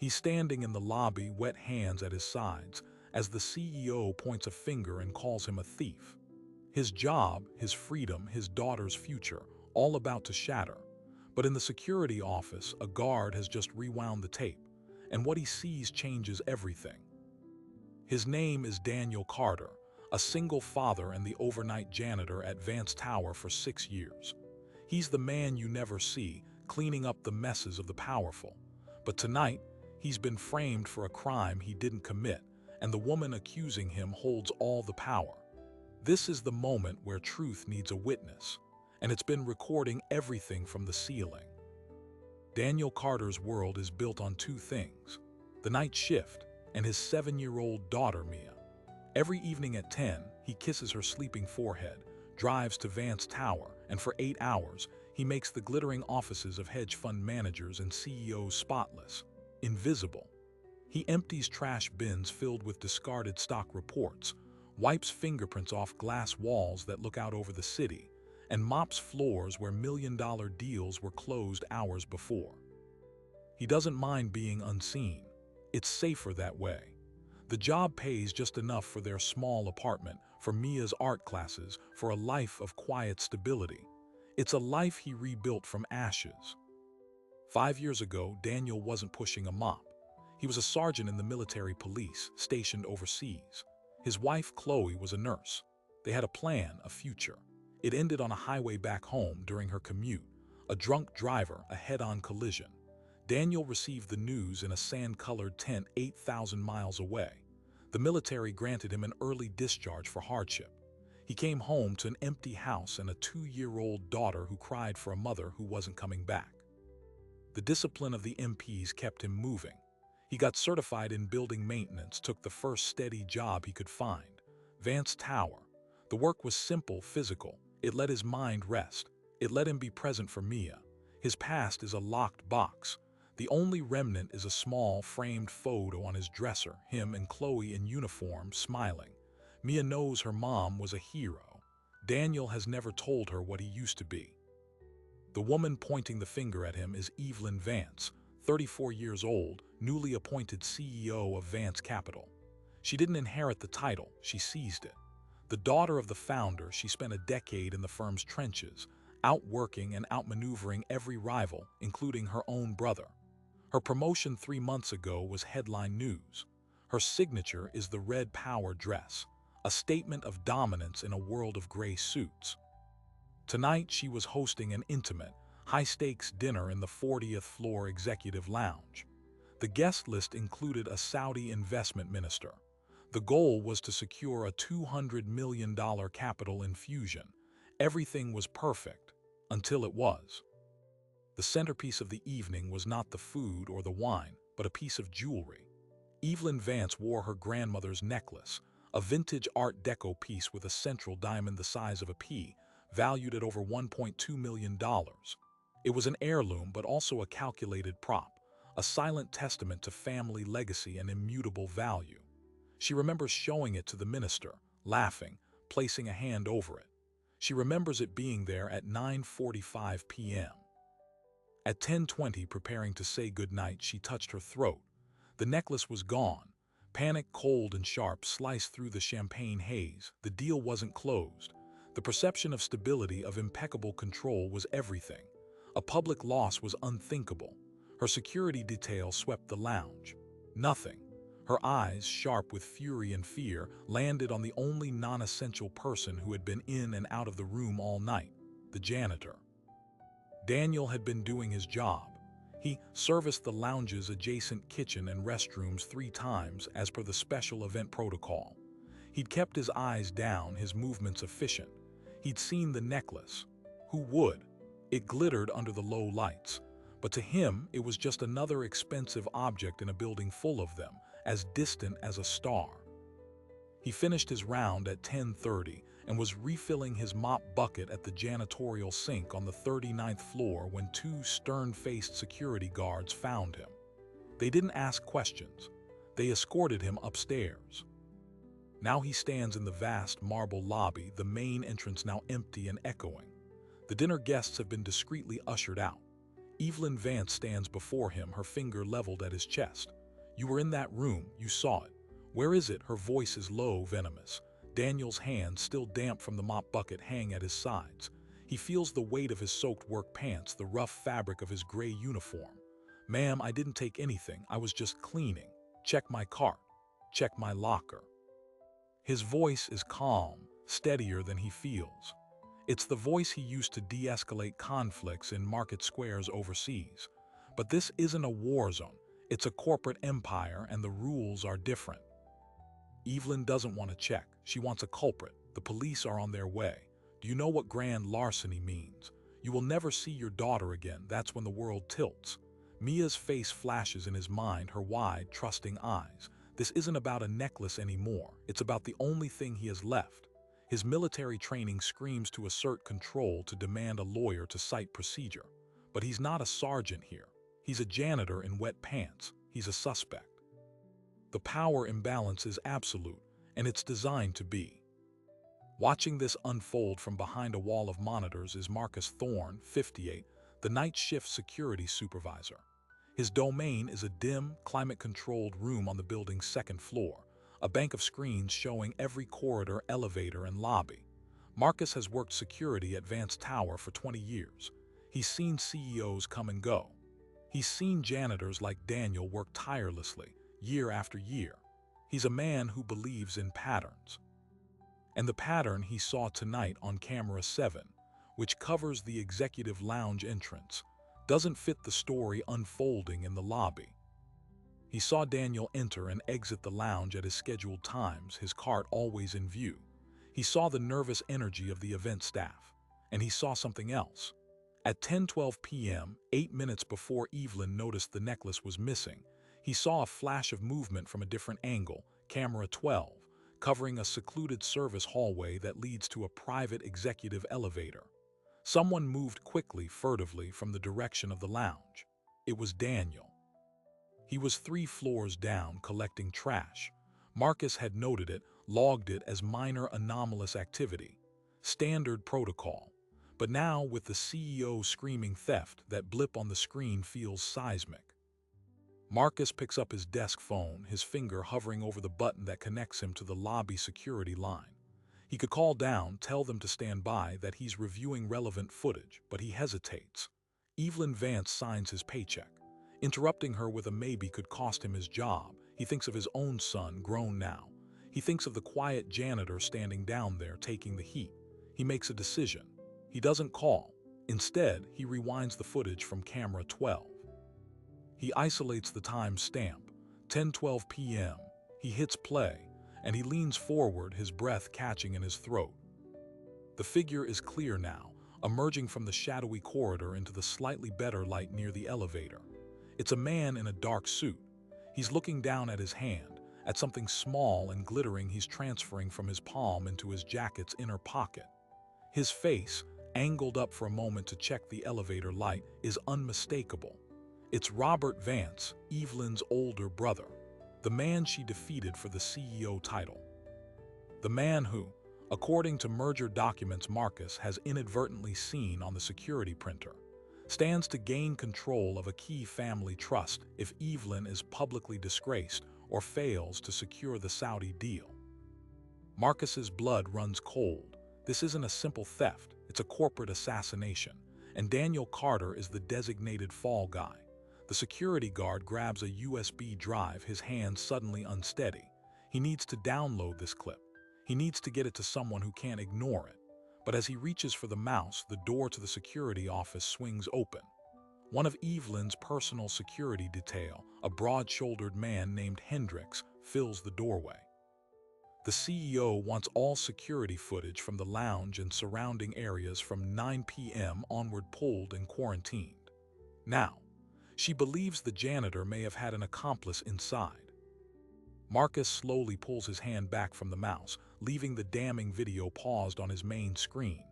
He's standing in the lobby, wet hands at his sides, as the CEO points a finger and calls him a thief. His job, his freedom, his daughter's future, all about to shatter. But in the security office, a guard has just rewound the tape, and what he sees changes everything. His name is Daniel Carter, a single father and the overnight janitor at Vance Tower for 6 years. He's the man you never see, cleaning up the messes of the powerful. But tonight, he's been framed for a crime he didn't commit, and the woman accusing him holds all the power. This is the moment where truth needs a witness, and it's been recording everything from the ceiling. Daniel Carter's world is built on two things: the night shift and his 7-year-old daughter, Mia. Every evening at 10, he kisses her sleeping forehead, drives to Vance Tower, and for 8 hours, he makes the glittering offices of hedge fund managers and CEOs spotless, invisible. He empties trash bins filled with discarded stock reports, wipes fingerprints off glass walls that look out over the city, and mops floors where million-dollar deals were closed hours before. He doesn't mind being unseen. It's safer that way. The job pays just enough for their small apartment, for Mia's art classes, for a life of quiet stability. It's a life he rebuilt from ashes. 5 years ago, Daniel wasn't pushing a mop. He was a sergeant in the military police, stationed overseas. His wife, Chloe, was a nurse. They had a plan, a future. It ended on a highway back home during her commute. A drunk driver, a head-on collision. Daniel received the news in a sand-colored tent 8,000 miles away. The military granted him an early discharge for hardship. He came home to an empty house and a 2-year-old daughter who cried for a mother who wasn't coming back. The discipline of the MPs kept him moving. He got certified in building maintenance, took the first steady job he could find, Vance Tower. The work was simple, physical. It let his mind rest. It let him be present for Mia. His past is a locked box. The only remnant is a small, framed photo on his dresser, him and Chloe in uniform, smiling. Mia knows her mom was a hero. Daniel has never told her what he used to be. The woman pointing the finger at him is Evelyn Vance, 34 years old, newly appointed CEO of Vance Capital. She didn't inherit the title, she seized it. The daughter of the founder, she spent a decade in the firm's trenches, outworking and outmaneuvering every rival, including her own brother. Her promotion 3 months ago was headline news. Her signature is the red power dress, a statement of dominance in a world of gray suits. Tonight, she was hosting an intimate, high-stakes dinner in the 40th floor executive lounge. The guest list included a Saudi investment minister. The goal was to secure a $200 million capital infusion. Everything was perfect, until it was. The centerpiece of the evening was not the food or the wine, but a piece of jewelry. Evelyn Vance wore her grandmother's necklace, a vintage Art Deco piece with a central diamond the size of a pea, valued at over $1.2 million. It was an heirloom, but also a calculated prop, a silent testament to family legacy and immutable value. She remembers showing it to the minister, laughing, placing a hand over it. She remembers it being there at 9:45 p.m. At 10:20, preparing to say goodnight, she touched her throat. The necklace was gone. Panic, cold and sharp, sliced through the champagne haze. The deal wasn't closed. The perception of stability, of impeccable control, was everything. A public loss was unthinkable. Her security detail swept the lounge. Nothing. Her eyes, sharp with fury and fear, landed on the only non-essential person who had been in and out of the room all night, the janitor. Daniel had been doing his job. He serviced the lounge's adjacent kitchen and restrooms 3 times as per the special event protocol. He'd kept his eyes down, his movements efficient. He'd seen the necklace. Who would? It glittered under the low lights. But to him, it was just another expensive object in a building full of them, as distant as a star. He finished his round at 10:30 and was refilling his mop bucket at the janitorial sink on the 39th floor when 2 stern-faced security guards found him. They didn't ask questions. They escorted him upstairs. Now he stands in the vast marble lobby, the main entrance now empty and echoing. The dinner guests have been discreetly ushered out. Evelyn Vance stands before him, her finger leveled at his chest. "You were in that room, you saw it. Where is it?" Her voice is low, venomous. Daniel's hands, still damp from the mop bucket, hang at his sides. He feels the weight of his soaked work pants, the rough fabric of his gray uniform. "Ma'am, I didn't take anything. I was just cleaning. Check my cart. Check my locker." His voice is calm, steadier than he feels. It's the voice he used to de-escalate conflicts in market squares overseas. But this isn't a war zone. It's a corporate empire, and the rules are different. Evelyn doesn't want to check. She wants a culprit. The police are on their way. Do you know what grand larceny means? You will never see your daughter again. That's when the world tilts. Mia's face flashes in his mind, her wide, trusting eyes. This isn't about a necklace anymore. It's about the only thing he has left. His military training screams to assert control, to demand a lawyer, to cite procedure. But he's not a sergeant here. He's a janitor in wet pants. He's a suspect. The power imbalance is absolute, and it's designed to be. Watching this unfold from behind a wall of monitors is Marcus Thorne, 58, the night shift security supervisor. His domain is a dim, climate-controlled room on the building's second floor, a bank of screens showing every corridor, elevator, and lobby. Marcus has worked security at Vance Tower for 20 years. He's seen CEOs come and go. He's seen janitors like Daniel work tirelessly, year after year. He's a man who believes in patterns. And the pattern he saw tonight on camera 7, which covers the executive lounge entrance, doesn't fit the story unfolding in the lobby. He saw Daniel enter and exit the lounge at his scheduled times, his cart always in view. He saw the nervous energy of the event staff. And he saw something else. At 10:12 p.m., 8 minutes before Evelyn noticed the necklace was missing, he saw a flash of movement from a different angle, camera 12, covering a secluded service hallway that leads to a private executive elevator. Someone moved quickly, furtively, from the direction of the lounge. It was Daniel. He was 3 floors down, collecting trash. Marcus had noted it, logged it as minor anomalous activity. Standard protocol. But now, with the CEO screaming theft, that blip on the screen feels seismic. Marcus picks up his desk phone, his finger hovering over the button that connects him to the lobby security line. He could call down, tell them to stand by, that he's reviewing relevant footage, but he hesitates. Evelyn Vance signs his paycheck. Interrupting her with a maybe could cost him his job. He thinks of his own son, grown now. He thinks of the quiet janitor standing down there, taking the heat. He makes a decision. He doesn't call. Instead, he rewinds the footage from camera 12. He isolates the time stamp, 10:12 p.m. He hits play, and he leans forward, his breath catching in his throat. The figure is clear now, emerging from the shadowy corridor into the slightly better light near the elevator. It's a man in a dark suit. He's looking down at his hand, at something small and glittering he's transferring from his palm into his jacket's inner pocket. His face, angled up for a moment to check the elevator light, is unmistakable. It's Robert Vance, Evelyn's older brother, the man she defeated for the CEO title. The man who, according to merger documents Marcus has inadvertently seen on the security printer, stands to gain control of a key family trust if Evelyn is publicly disgraced or fails to secure the Saudi deal. Marcus's blood runs cold. This isn't a simple theft, it's a corporate assassination, and Daniel Carter is the designated fall guy. The security guard grabs a USB drive, his hand suddenly unsteady. He needs to download this clip. He needs to get it to someone who can't ignore it. But as he reaches for the mouse, the door to the security office swings open. One of Evelyn's personal security detail, a broad-shouldered man named Hendricks, fills the doorway. The CEO wants all security footage from the lounge and surrounding areas from 9 p.m. onward pulled and quarantined. Now, she believes the janitor may have had an accomplice inside. Marcus slowly pulls his hand back from the mouse, leaving the damning video paused on his main screen.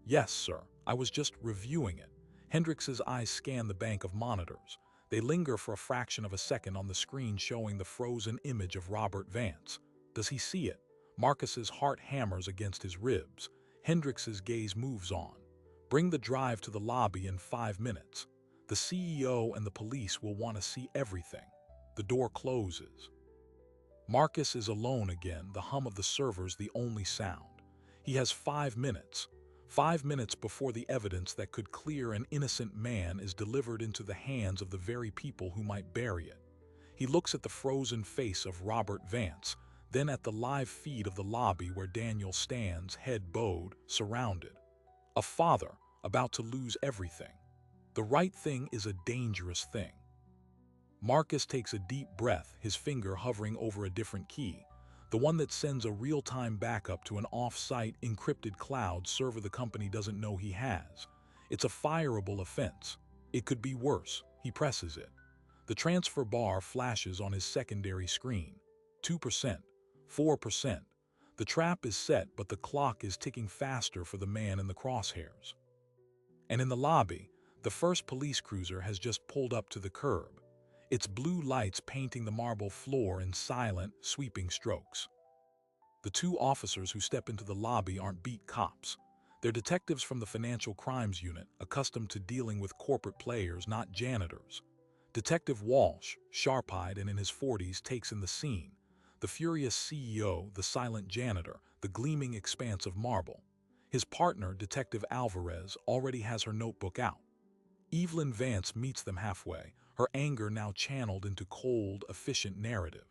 "Yes, sir, I was just reviewing it." Hendricks's eyes scan the bank of monitors. They linger for a fraction of a second on the screen showing the frozen image of Robert Vance. Does he see it? Marcus's heart hammers against his ribs. Hendricks's gaze moves on. "Bring the drive to the lobby in 5 minutes." The CEO and the police will want to see everything. The door closes. Marcus is alone again, the hum of the servers the only sound. He has 5 minutes. 5 minutes before the evidence that could clear an innocent man is delivered into the hands of the very people who might bury it. He looks at the frozen face of Robert Vance, then at the live feed of the lobby where Daniel stands, head bowed, surrounded. A father about to lose everything. The right thing is a dangerous thing. Marcus takes a deep breath, his finger hovering over a different key, the one that sends a real-time backup to an off-site encrypted cloud server the company doesn't know he has. It's a fireable offense. It could be worse. He presses it. The transfer bar flashes on his secondary screen. 2%, 4%. The trap is set, but the clock is ticking faster for the man in the crosshairs. And in the lobby, the first police cruiser has just pulled up to the curb, its blue lights painting the marble floor in silent, sweeping strokes. The 2 officers who step into the lobby aren't beat cops. They're detectives from the Financial Crimes Unit, accustomed to dealing with corporate players, not janitors. Detective Walsh, sharp-eyed and in his 40s, takes in the scene. The furious CEO, the silent janitor, the gleaming expanse of marble. His partner, Detective Alvarez, already has her notebook out. Evelyn Vance meets them halfway, her anger now channeled into cold, efficient narrative.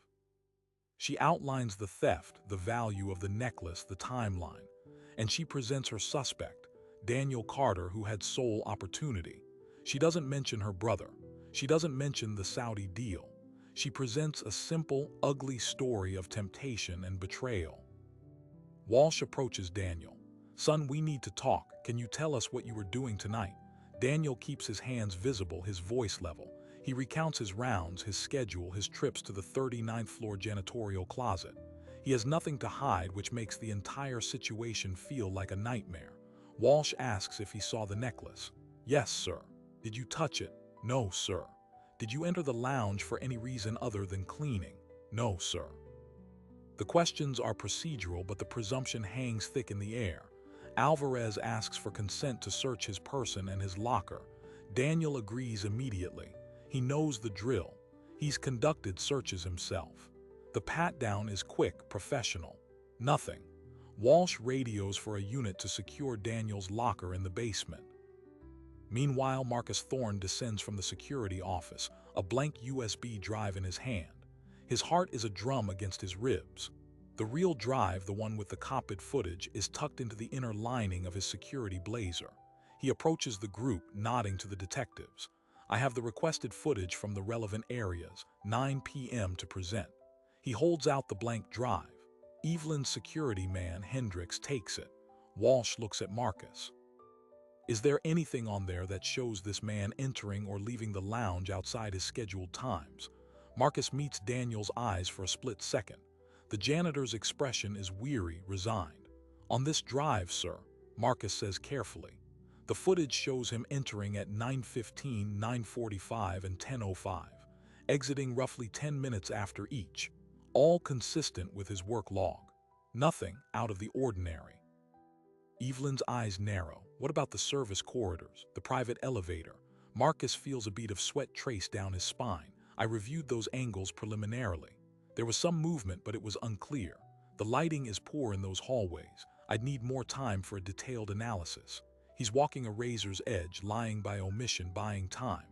She outlines the theft, the value of the necklace, the timeline, and she presents her suspect, Daniel Carter, who had sole opportunity. She doesn't mention her brother. She doesn't mention the Saudi deal. She presents a simple, ugly story of temptation and betrayal. Walsh approaches Daniel. "Son, we need to talk. Can you tell us what you were doing tonight?" Daniel keeps his hands visible, his voice level. He recounts his rounds, his schedule, his trips to the 39th floor janitorial closet. He has nothing to hide, which makes the entire situation feel like a nightmare. Walsh asks if he saw the necklace. "Yes, sir." "Did you touch it?" "No, sir." "Did you enter the lounge for any reason other than cleaning?" "No, sir." The questions are procedural, but the presumption hangs thick in the air. Alvarez asks for consent to search his person and his locker. Daniel agrees immediately. He knows the drill. He's conducted searches himself. The pat-down is quick, professional. Nothing. Walsh radios for a unit to secure Daniel's locker in the basement. Meanwhile, Marcus Thorne descends from the security office, a blank USB drive in his hand. His heart is a drum against his ribs. The real drive, the one with the cockpit footage, is tucked into the inner lining of his security blazer. He approaches the group, nodding to the detectives. "I have the requested footage from the relevant areas, 9 p.m. to present." He holds out the blank drive. Evelyn's security man, Hendricks, takes it. Walsh looks at Marcus. "Is there anything on there that shows this man entering or leaving the lounge outside his scheduled times?" Marcus meets Daniel's eyes for a split second. The janitor's expression is weary, resigned. "On this drive, sir," Marcus says carefully. The footage shows him entering at 9:15, 9:45, and 10:05, exiting roughly 10 minutes after each, all consistent with his work log. Nothing out of the ordinary. Evelyn's eyes narrow. What about the service corridors, the private elevator? Marcus feels a bead of sweat trace down his spine. "I reviewed those angles preliminarily. There was some movement, but it was unclear. The lighting is poor in those hallways. I'd need more time for a detailed analysis." He's walking a razor's edge, lying by omission, buying time.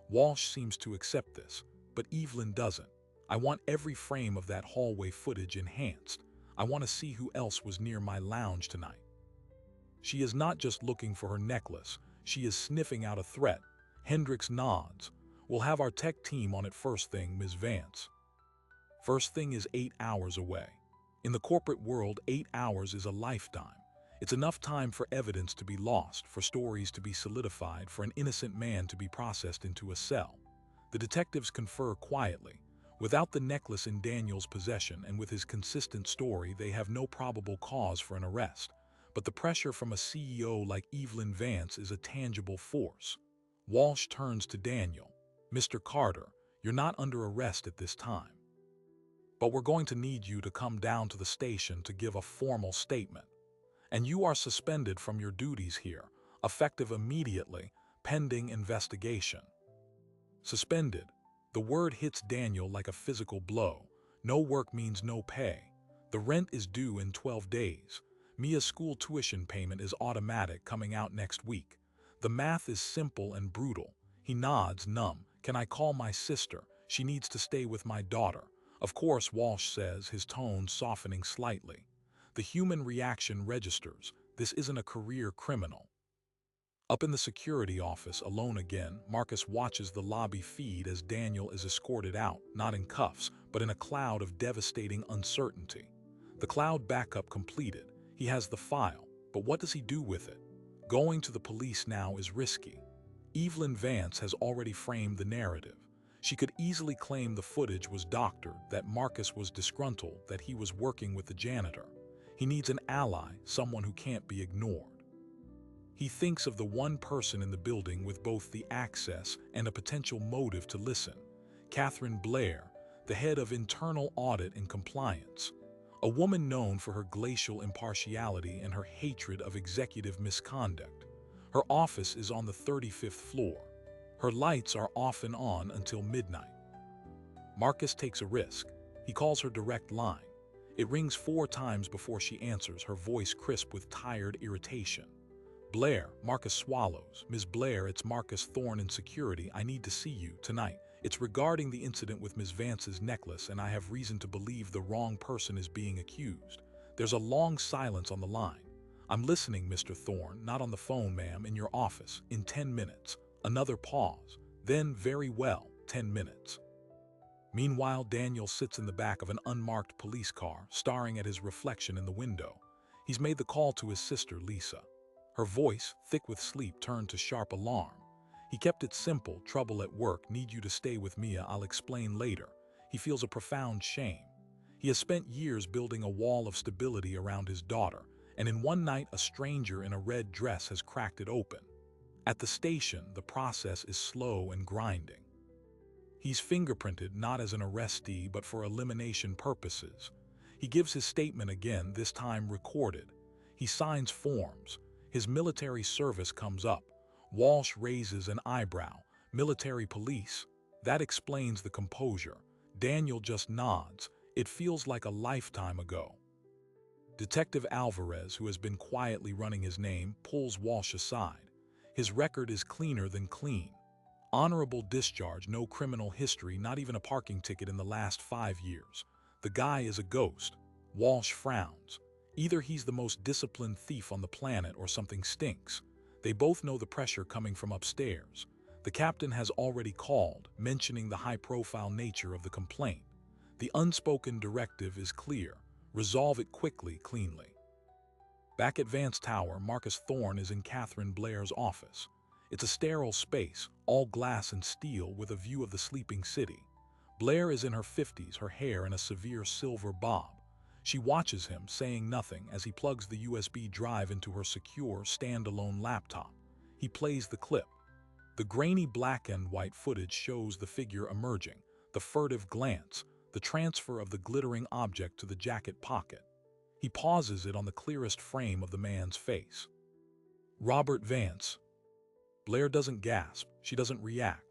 Walsh seems to accept this, but Evelyn doesn't. "I want every frame of that hallway footage enhanced. I want to see who else was near my lounge tonight." She is not just looking for her necklace. She is sniffing out a threat. Hendricks nods. "We'll have our tech team on it first thing, Ms. Vance." First thing is 8 hours away. In the corporate world, 8 hours is a lifetime. It's enough time for evidence to be lost, for stories to be solidified, for an innocent man to be processed into a cell. The detectives confer quietly. Without the necklace in Daniel's possession and with his consistent story, they have no probable cause for an arrest. But the pressure from a CEO like Evelyn Vance is a tangible force. Walsh turns to Daniel. "Mr. Carter, you're not under arrest at this time. But we're going to need you to come down to the station to give a formal statement. And you are suspended from your duties here, effective immediately, pending investigation." Suspended. The word hits Daniel like a physical blow. No work means no pay. The rent is due in 12 days. Mia's school tuition payment is automatic, coming out next week. The math is simple and brutal. He nods, numb. Can I call my sister? She needs to stay with my daughter. Of course, Walsh says, his tone softening slightly. The human reaction registers. This isn't a career criminal. Up in the security office, alone again, Marcus watches the lobby feed as Daniel is escorted out, not in cuffs, but in a cloud of devastating uncertainty. The cloud backup completed. He has the file, but what does he do with it? Going to the police now is risky. Evelyn Vance has already framed the narrative. She could easily claim the footage was doctored, that Marcus was disgruntled, that he was working with the janitor. He needs an ally, someone who can't be ignored. He thinks of the one person in the building with both the access and a potential motive to listen. Catherine Blair, the head of internal audit and compliance. A woman known for her glacial impartiality and her hatred of executive misconduct. Her office is on the 35th floor. Her lights are often on until midnight. Marcus takes a risk. He calls her direct line. It rings 4 times before she answers, her voice crisp with tired irritation. Blair, Marcus swallows. Ms. Blair, it's Marcus Thorne in security. I need to see you tonight. It's regarding the incident with Ms. Vance's necklace, and I have reason to believe the wrong person is being accused. There's a long silence on the line. I'm listening, Mr. Thorne. Not on the phone, ma'am, in your office. In 10 minutes. Another pause. Then, very well, 10 minutes. Meanwhile, Daniel sits in the back of an unmarked police car, staring at his reflection in the window. He's made the call to his sister, Lisa. Her voice, thick with sleep, turned to sharp alarm. He kept it simple. Trouble at work. Need you to stay with Mia. I'll explain later. He feels a profound shame. He has spent years building a wall of stability around his daughter, and in one night a stranger in a red dress has cracked it open. At the station, the process is slow and grinding. He's fingerprinted not as an arrestee but for elimination purposes. He gives his statement again, this time recorded. He signs forms. His military service comes up. Walsh raises an eyebrow. Military police? That explains the composure. Daniel just nods. It feels like a lifetime ago. Detective Alvarez, who has been quietly running his name, pulls Walsh aside. His record is cleaner than clean. Honorable discharge, no criminal history, not even a parking ticket in the last 5 years. The guy is a ghost. Walsh frowns. Either he's the most disciplined thief on the planet or something stinks. They both know the pressure coming from upstairs. The captain has already called, mentioning the high-profile nature of the complaint. The unspoken directive is clear. Resolve it quickly, cleanly. Back at Vance Tower, Marcus Thorne is in Catherine Blair's office. It's a sterile space, all glass and steel, with a view of the sleeping city. Blair is in her 50s, her hair in a severe silver bob. She watches him, saying nothing, as he plugs the USB drive into her secure, standalone laptop. He plays the clip. The grainy black and white footage shows the figure emerging, the furtive glance, the transfer of the glittering object to the jacket pocket. He pauses it on the clearest frame of the man's face. Robert Vance. Blair doesn't gasp. She doesn't react.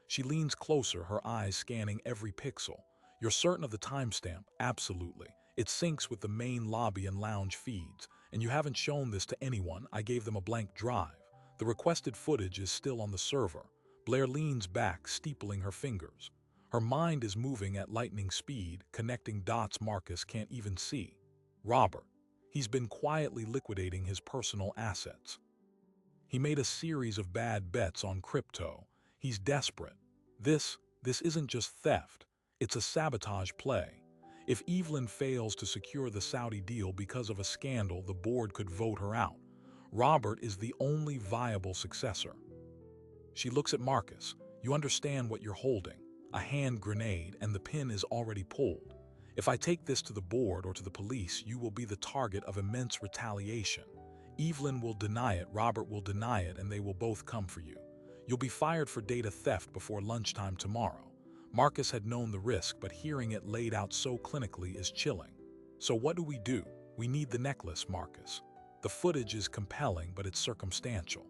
She leans closer, her eyes scanning every pixel. You're certain of the timestamp? Absolutely. It syncs with the main lobby and lounge feeds, and you haven't shown this to anyone. I gave them a blank drive. The requested footage is still on the server. Blair leans back, steepling her fingers. Her mind is moving at lightning speed, connecting dots Marcus can't even see. Robert. He's been quietly liquidating his personal assets. He made a series of bad bets on crypto. He's desperate. This isn't just theft. It's a sabotage play. If Evelyn fails to secure the Saudi deal because of a scandal, the board could vote her out. Robert is the only viable successor. She looks at Marcus. You understand what you're holding. A hand grenade, and the pin is already pulled. If I take this to the board or to the police, you will be the target of immense retaliation. Evelyn will deny it, Robert will deny it, and they will both come for you. You'll be fired for data theft before lunchtime tomorrow. Marcus had known the risk, but hearing it laid out so clinically is chilling. So what do? We need the necklace, Marcus. The footage is compelling, but it's circumstantial.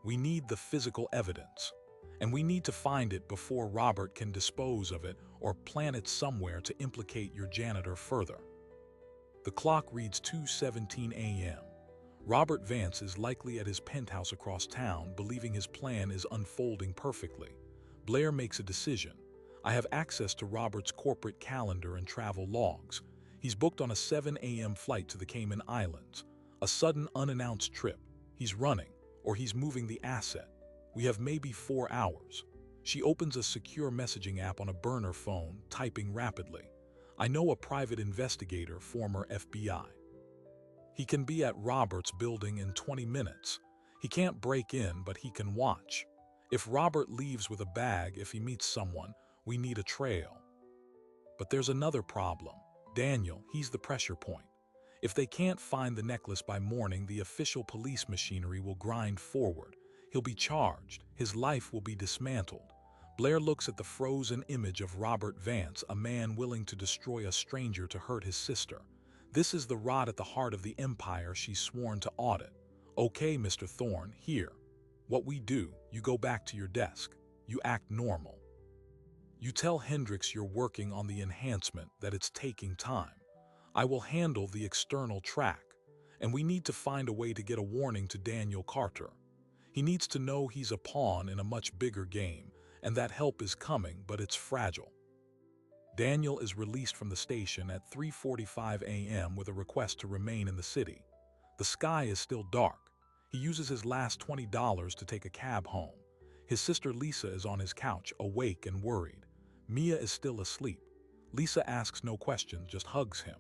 We need the physical evidence. and we need to find it before Robert can dispose of it or plant it somewhere to implicate your janitor further. The clock reads 2:17 a.m. Robert Vance is likely at his penthouse across town, believing his plan is unfolding perfectly. Blair makes a decision. I have access to Robert's corporate calendar and travel logs. He's booked on a 7 a.m. flight to the Cayman Islands. A sudden, unannounced trip. He's running, or he's moving the asset. We have maybe 4 hours. She opens a secure messaging app on a burner phone, typing rapidly. I know a private investigator, former FBI. He can be at Robert's building in 20 minutes. He can't break in, but he can watch. If Robert leaves with a bag, if he meets someone, we need a trail. But there's another problem. Daniel, he's the pressure point. If they can't find the necklace by morning, the official police machinery will grind forward. He'll be charged. His life will be dismantled. Blair looks at the frozen image of Robert Vance, a man willing to destroy a stranger to hurt his sister. This is the rot at the heart of the empire she's sworn to audit. Okay, Mr. Thorne, here. What we do, you go back to your desk. You act normal. You tell Hendricks you're working on the enhancement, that it's taking time. I will handle the external track, and we need to find a way to get a warning to Daniel Carter. He needs to know he's a pawn in a much bigger game, and that help is coming, but it's fragile. Daniel is released from the station at 3:45 a.m. with a request to remain in the city. The sky is still dark. He uses his last $20 to take a cab home. His sister Lisa is on his couch, awake and worried. Mia is still asleep. Lisa asks no questions, just hugs him.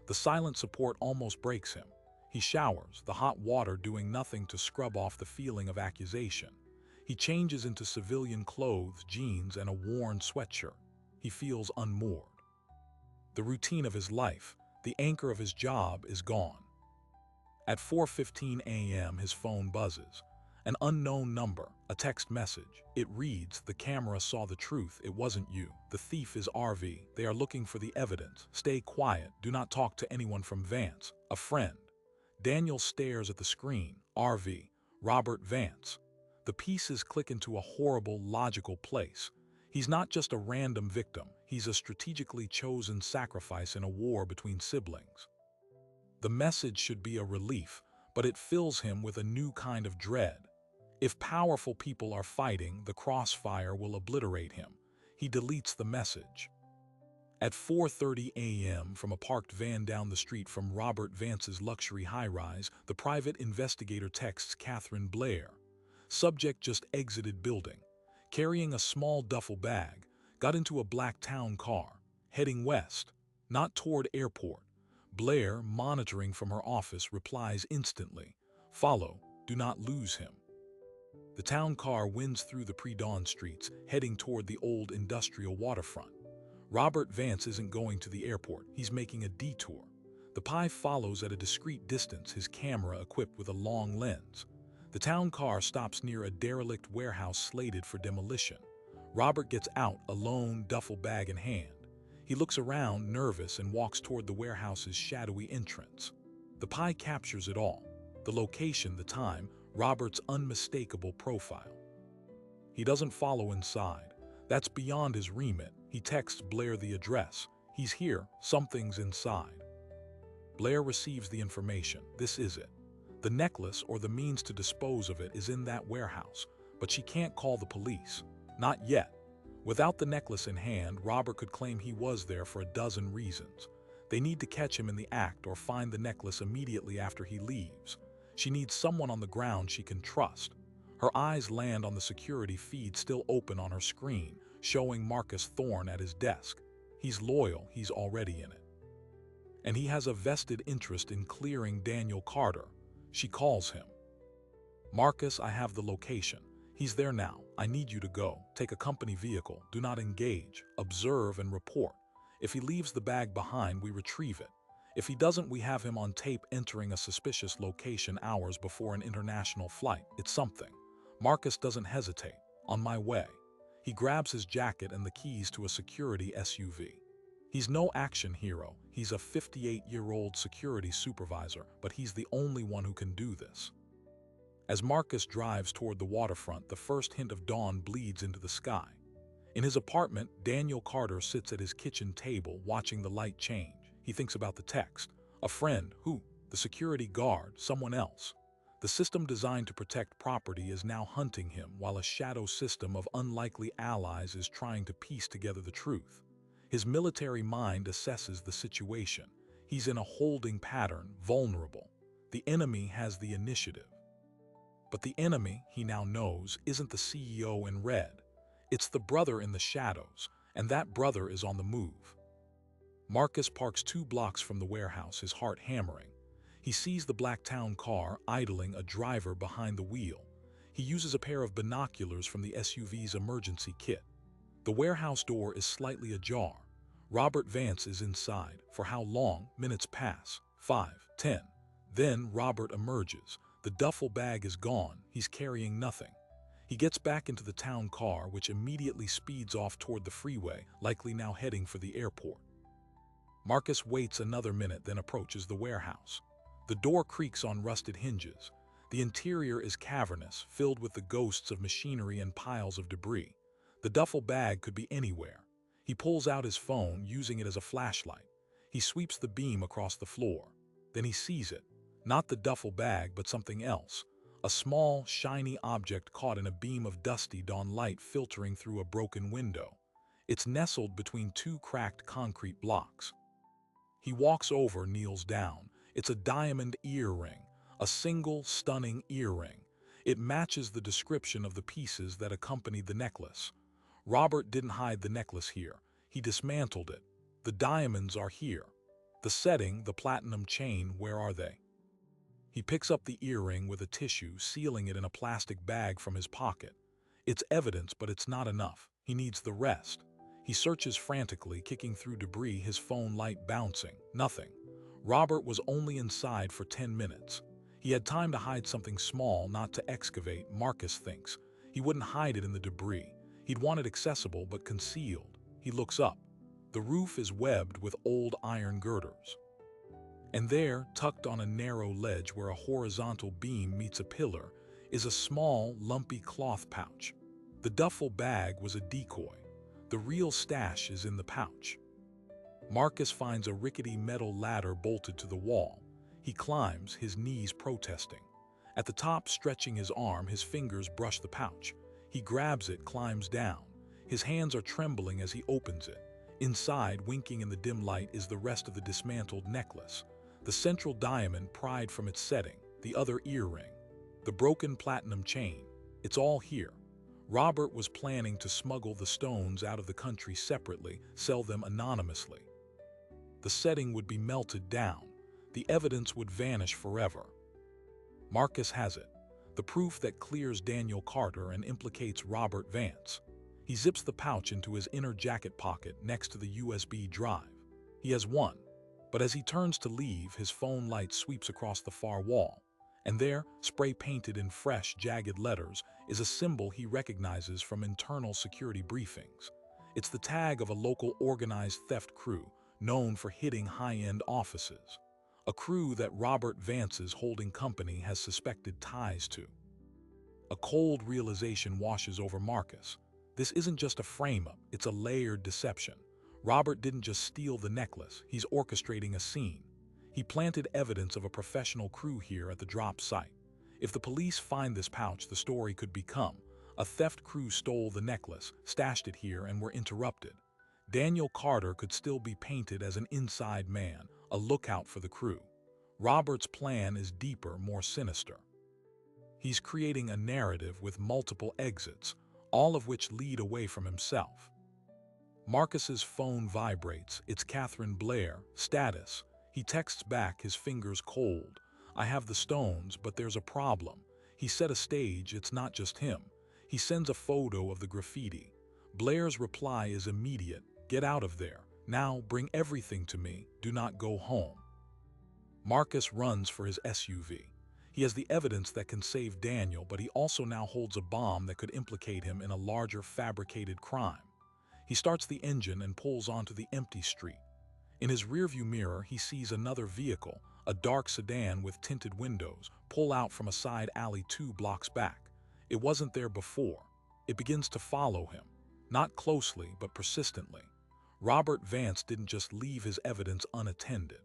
The silent support almost breaks him. He showers, the hot water doing nothing to scrub off the feeling of accusation. He changes into civilian clothes, jeans, and a worn sweatshirt. He feels unmoored. The routine of his life, the anchor of his job, is gone. At 4:15 a.m., his phone buzzes. An unknown number, a text message. It reads, "The camera saw the truth, it wasn't you. The thief is RV. They are looking for the evidence. Stay quiet, do not talk to anyone from Vance. A friend." Daniel stares at the screen. RV, Robert Vance. The pieces click into a horrible, logical place. He's not just a random victim, he's a strategically chosen sacrifice in a war between siblings. The message should be a relief, but it fills him with a new kind of dread. If powerful people are fighting, the crossfire will obliterate him. He deletes the message. At 4:30 a.m., from a parked van down the street from Robert Vance's luxury high-rise, the private investigator texts Catherine Blair. Subject just exited building. Carrying a small duffel bag, got into a black town car, heading west, not toward airport. Blair, monitoring from her office, replies instantly, "Follow, do not lose him." The town car winds through the pre-dawn streets, heading toward the old industrial waterfront. Robert Vance isn't going to the airport, he's making a detour. The Pi follows at a discreet distance, his camera equipped with a long lens. The town car stops near a derelict warehouse slated for demolition. Robert gets out, alone, duffel bag in hand. He looks around, nervous, and walks toward the warehouse's shadowy entrance. The Pi captures it all. The location, the time, Robert's unmistakable profile. He doesn't follow inside. That's beyond his remit. He texts Blair the address. He's here, something's inside. Blair receives the information. This is it. The necklace, or the means to dispose of it, is in that warehouse, but she can't call the police. Not yet. Without the necklace in hand, Robert could claim he was there for a dozen reasons. They need to catch him in the act or find the necklace immediately after he leaves. She needs someone on the ground she can trust. Her eyes land on the security feed still open on her screen, showing Marcus Thorne at his desk. He's loyal, he's already in it. And he has a vested interest in clearing Daniel Carter. She calls him. "Marcus, I have the location. He's there now. I need you to go. Take a company vehicle. Do not engage. Observe and report. If he leaves the bag behind, we retrieve it. If he doesn't, we have him on tape entering a suspicious location hours before an international flight. It's something." Marcus doesn't hesitate. "On my way." He grabs his jacket and the keys to a security SUV. He's no action hero. He's a 58-year-old security supervisor, but he's the only one who can do this. As Marcus drives toward the waterfront, the first hint of dawn bleeds into the sky. In his apartment, Daniel Carter sits at his kitchen table watching the light change. He thinks about the text. A friend, who? The security guard, someone else. The system designed to protect property is now hunting him, while a shadow system of unlikely allies is trying to piece together the truth. His military mind assesses the situation. He's in a holding pattern, vulnerable. The enemy has the initiative. But the enemy, he now knows, isn't the CEO in red. It's the brother in the shadows, and that brother is on the move. Marcus parks 2 blocks from the warehouse, his heart hammering. He sees the black town car idling, a driver behind the wheel. He uses a pair of binoculars from the SUV's emergency kit. The warehouse door is slightly ajar. Robert Vance is inside. For how long? Minutes pass. 5, 10. Then Robert emerges. The duffel bag is gone. He's carrying nothing. He gets back into the town car, which immediately speeds off toward the freeway, likely now heading for the airport. Marcus waits another minute, then approaches the warehouse. The door creaks on rusted hinges. The interior is cavernous, filled with the ghosts of machinery and piles of debris. The duffel bag could be anywhere. He pulls out his phone, using it as a flashlight. He sweeps the beam across the floor. Then he sees it. Not the duffel bag, but something else. A small, shiny object caught in a beam of dusty dawn light filtering through a broken window. It's nestled between 2 cracked concrete blocks. He walks over, kneels down. It's a diamond earring, a single, stunning earring. It matches the description of the pieces that accompanied the necklace. Robert didn't hide the necklace here. He dismantled it. The diamonds are here. The setting, the platinum chain, where are they? He picks up the earring with a tissue, sealing it in a plastic bag from his pocket. It's evidence, but it's not enough. He needs the rest. He searches frantically, kicking through debris, his phone light bouncing. Nothing. Robert was only inside for 10 minutes. He had time to hide something small, not to excavate, Marcus thinks. He wouldn't hide it in the debris. He'd want it accessible but concealed. He looks up. The roof is webbed with old iron girders. And there, tucked on a narrow ledge where a horizontal beam meets a pillar, is a small, lumpy cloth pouch. The duffel bag was a decoy. The real stash is in the pouch. Marcus finds a rickety metal ladder bolted to the wall. He climbs, his knees protesting. At the top, stretching his arm, his fingers brush the pouch. He grabs it, climbs down. His hands are trembling as he opens it. Inside, winking in the dim light, is the rest of the dismantled necklace. The central diamond pried from its setting, the other earring, the broken platinum chain. It's all here. Robert was planning to smuggle the stones out of the country separately, sell them anonymously. The setting would be melted down. The evidence would vanish forever. Marcus has it. The proof that clears Daniel Carter and implicates Robert Vance. He zips the pouch into his inner jacket pocket next to the USB drive. He has one. But as he turns to leave, his phone light sweeps across the far wall. And there, spray-painted in fresh, jagged letters, is a symbol he recognizes from internal security briefings. It's the tag of a local organized theft crew, known for hitting high-end offices. A crew that Robert Vance's holding company has suspected ties to. A cold realization washes over Marcus. This isn't just a frame-up, it's a layered deception. Robert didn't just steal the necklace, he's orchestrating a scene. He planted evidence of a professional crew here at the drop site. If the police find this pouch, the story could become, a theft crew stole the necklace, stashed it here, and were interrupted. Daniel Carter could still be painted as an inside man, a lookout for the crew. Robert's plan is deeper, more sinister. He's creating a narrative with multiple exits, all of which lead away from himself. Marcus's phone vibrates. It's Catherine Blair. Status. He texts back, his fingers cold. I have the stones, but there's a problem. He set a stage, it's not just him. He sends a photo of the graffiti. Blair's reply is immediate. Get out of there. Now bring everything to me. Do not go home. Marcus runs for his SUV. He has the evidence that can save Daniel, but he also now holds a bomb that could implicate him in a larger fabricated crime. He starts the engine and pulls onto the empty street. In his rearview mirror, he sees another vehicle, a dark sedan with tinted windows, pull out from a side alley 2 blocks back. It wasn't there before. It begins to follow him, not closely but persistently. Robert Vance didn't just leave his evidence unattended.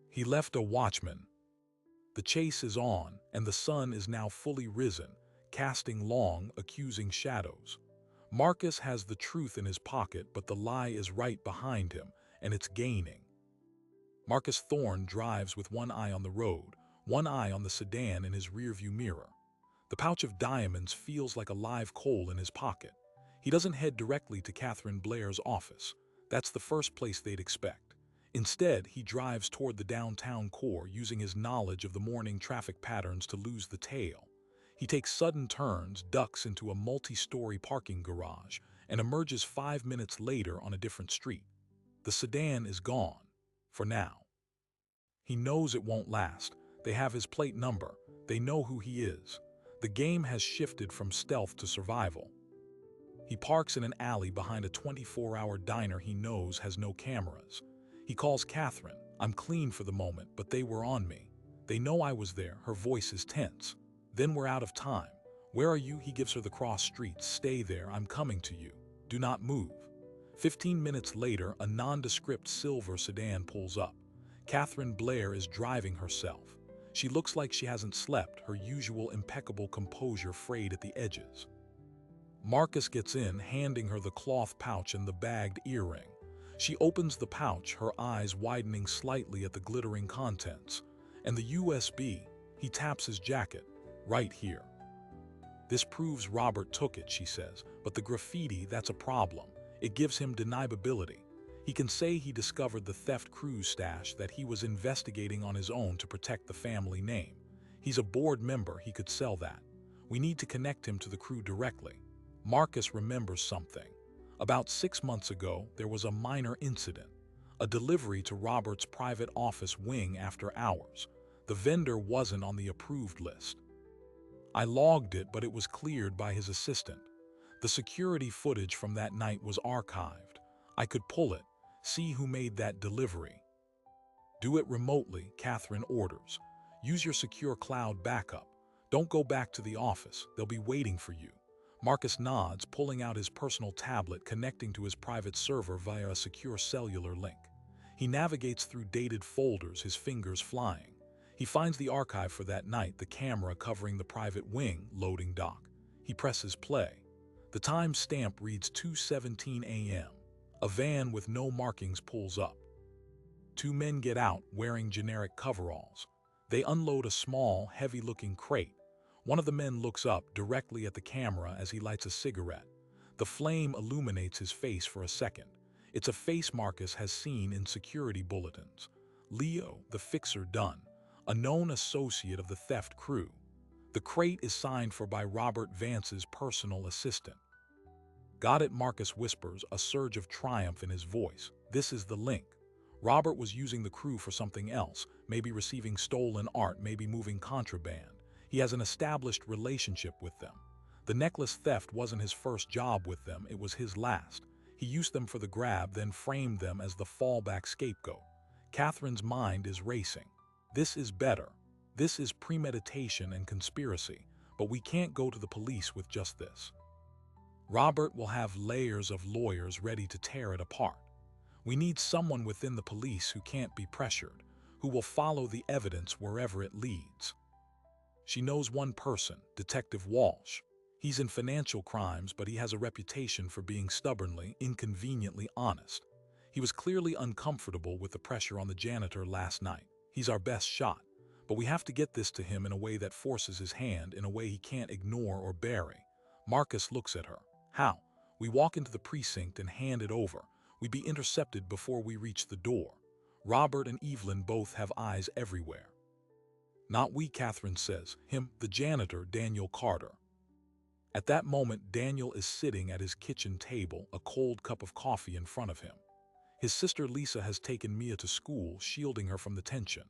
He left a watchman. The chase is on, and the sun is now fully risen, casting long, accusing shadows. Marcus has the truth in his pocket, but the lie is right behind him, and it's gaining. Marcus Thorne drives with one eye on the road, one eye on the sedan in his rearview mirror. The pouch of diamonds feels like a live coal in his pocket. He doesn't head directly to Catherine Blair's office. That's the first place they'd expect. Instead, he drives toward the downtown core, using his knowledge of the morning traffic patterns to lose the tail. He takes sudden turns, ducks into a multi-story parking garage, and emerges 5 minutes later on a different street. The sedan is gone. For now. He knows it won't last. They have his plate number. They know who he is. The game has shifted from stealth to survival. He parks in an alley behind a 24-hour diner he knows has no cameras. He calls Catherine. I'm clean for the moment, but they were on me. They know I was there. Her voice is tense. Then we're out of time. Where are you? He gives her the cross streets. Stay there. I'm coming to you. Do not move. 15 minutes later, a nondescript silver sedan pulls up. Catherine Blair is driving herself. She looks like she hasn't slept, her usual impeccable composure frayed at the edges. Marcus gets in, handing her the cloth pouch and the bagged earring. She opens the pouch, her eyes widening slightly at the glittering contents. And the USB, he taps his jacket. Right here. This proves Robert took it, she says, but the graffiti, that's a problem. It gives him deniability. He can say he discovered the theft cruise stash that he was investigating on his own to protect the family name. He's a board member, he could sell that. We need to connect him to the crew directly. Marcus remembers something. About 6 months ago, there was a minor incident. A delivery to Robert's private office wing after hours. The vendor wasn't on the approved list. I logged it, but it was cleared by his assistant. The security footage from that night was archived. I could pull it, see who made that delivery. Do it remotely, Catherine orders. Use your secure cloud backup. Don't go back to the office. They'll be waiting for you. Marcus nods, pulling out his personal tablet, connecting to his private server via a secure cellular link. He navigates through dated folders, his fingers flying. He finds the archive for that night, the camera covering the private wing, loading dock. He presses play. The time stamp reads 2:17 a.m. A van with no markings pulls up. 2 men get out, wearing generic coveralls. They unload a small, heavy-looking crate. One of the men looks up directly at the camera as he lights a cigarette. The flame illuminates his face for a second. It's a face Marcus has seen in security bulletins. Leo, the fixer Dunn, a known associate of the theft crew. The crate is signed for by Robert Vance's personal assistant. Got it, Marcus whispers, a surge of triumph in his voice. This is the link. Robert was using the crew for something else, maybe receiving stolen art, maybe moving contraband. He has an established relationship with them. The necklace theft wasn't his first job with them, it was his last. He used them for the grab, then framed them as the fallback scapegoat. Catherine's mind is racing. This is better. This is premeditation and conspiracy, but we can't go to the police with just this. Robert will have layers of lawyers ready to tear it apart. We need someone within the police who can't be pressured, who will follow the evidence wherever it leads. She knows one person, Detective Walsh. He's in financial crimes, but he has a reputation for being stubbornly, inconveniently honest. He was clearly uncomfortable with the pressure on the janitor last night. He's our best shot, but we have to get this to him in a way that forces his hand, in a way he can't ignore or bury. Marcus looks at her. How? We walk into the precinct and hand it over. We'd be intercepted before we reach the door. Robert and Evelyn both have eyes everywhere. Not we, Catherine says. Him, the janitor, Daniel Carter. At that moment, Daniel is sitting at his kitchen table, a cold cup of coffee in front of him. His sister Lisa has taken Mia to school, shielding her from the tension.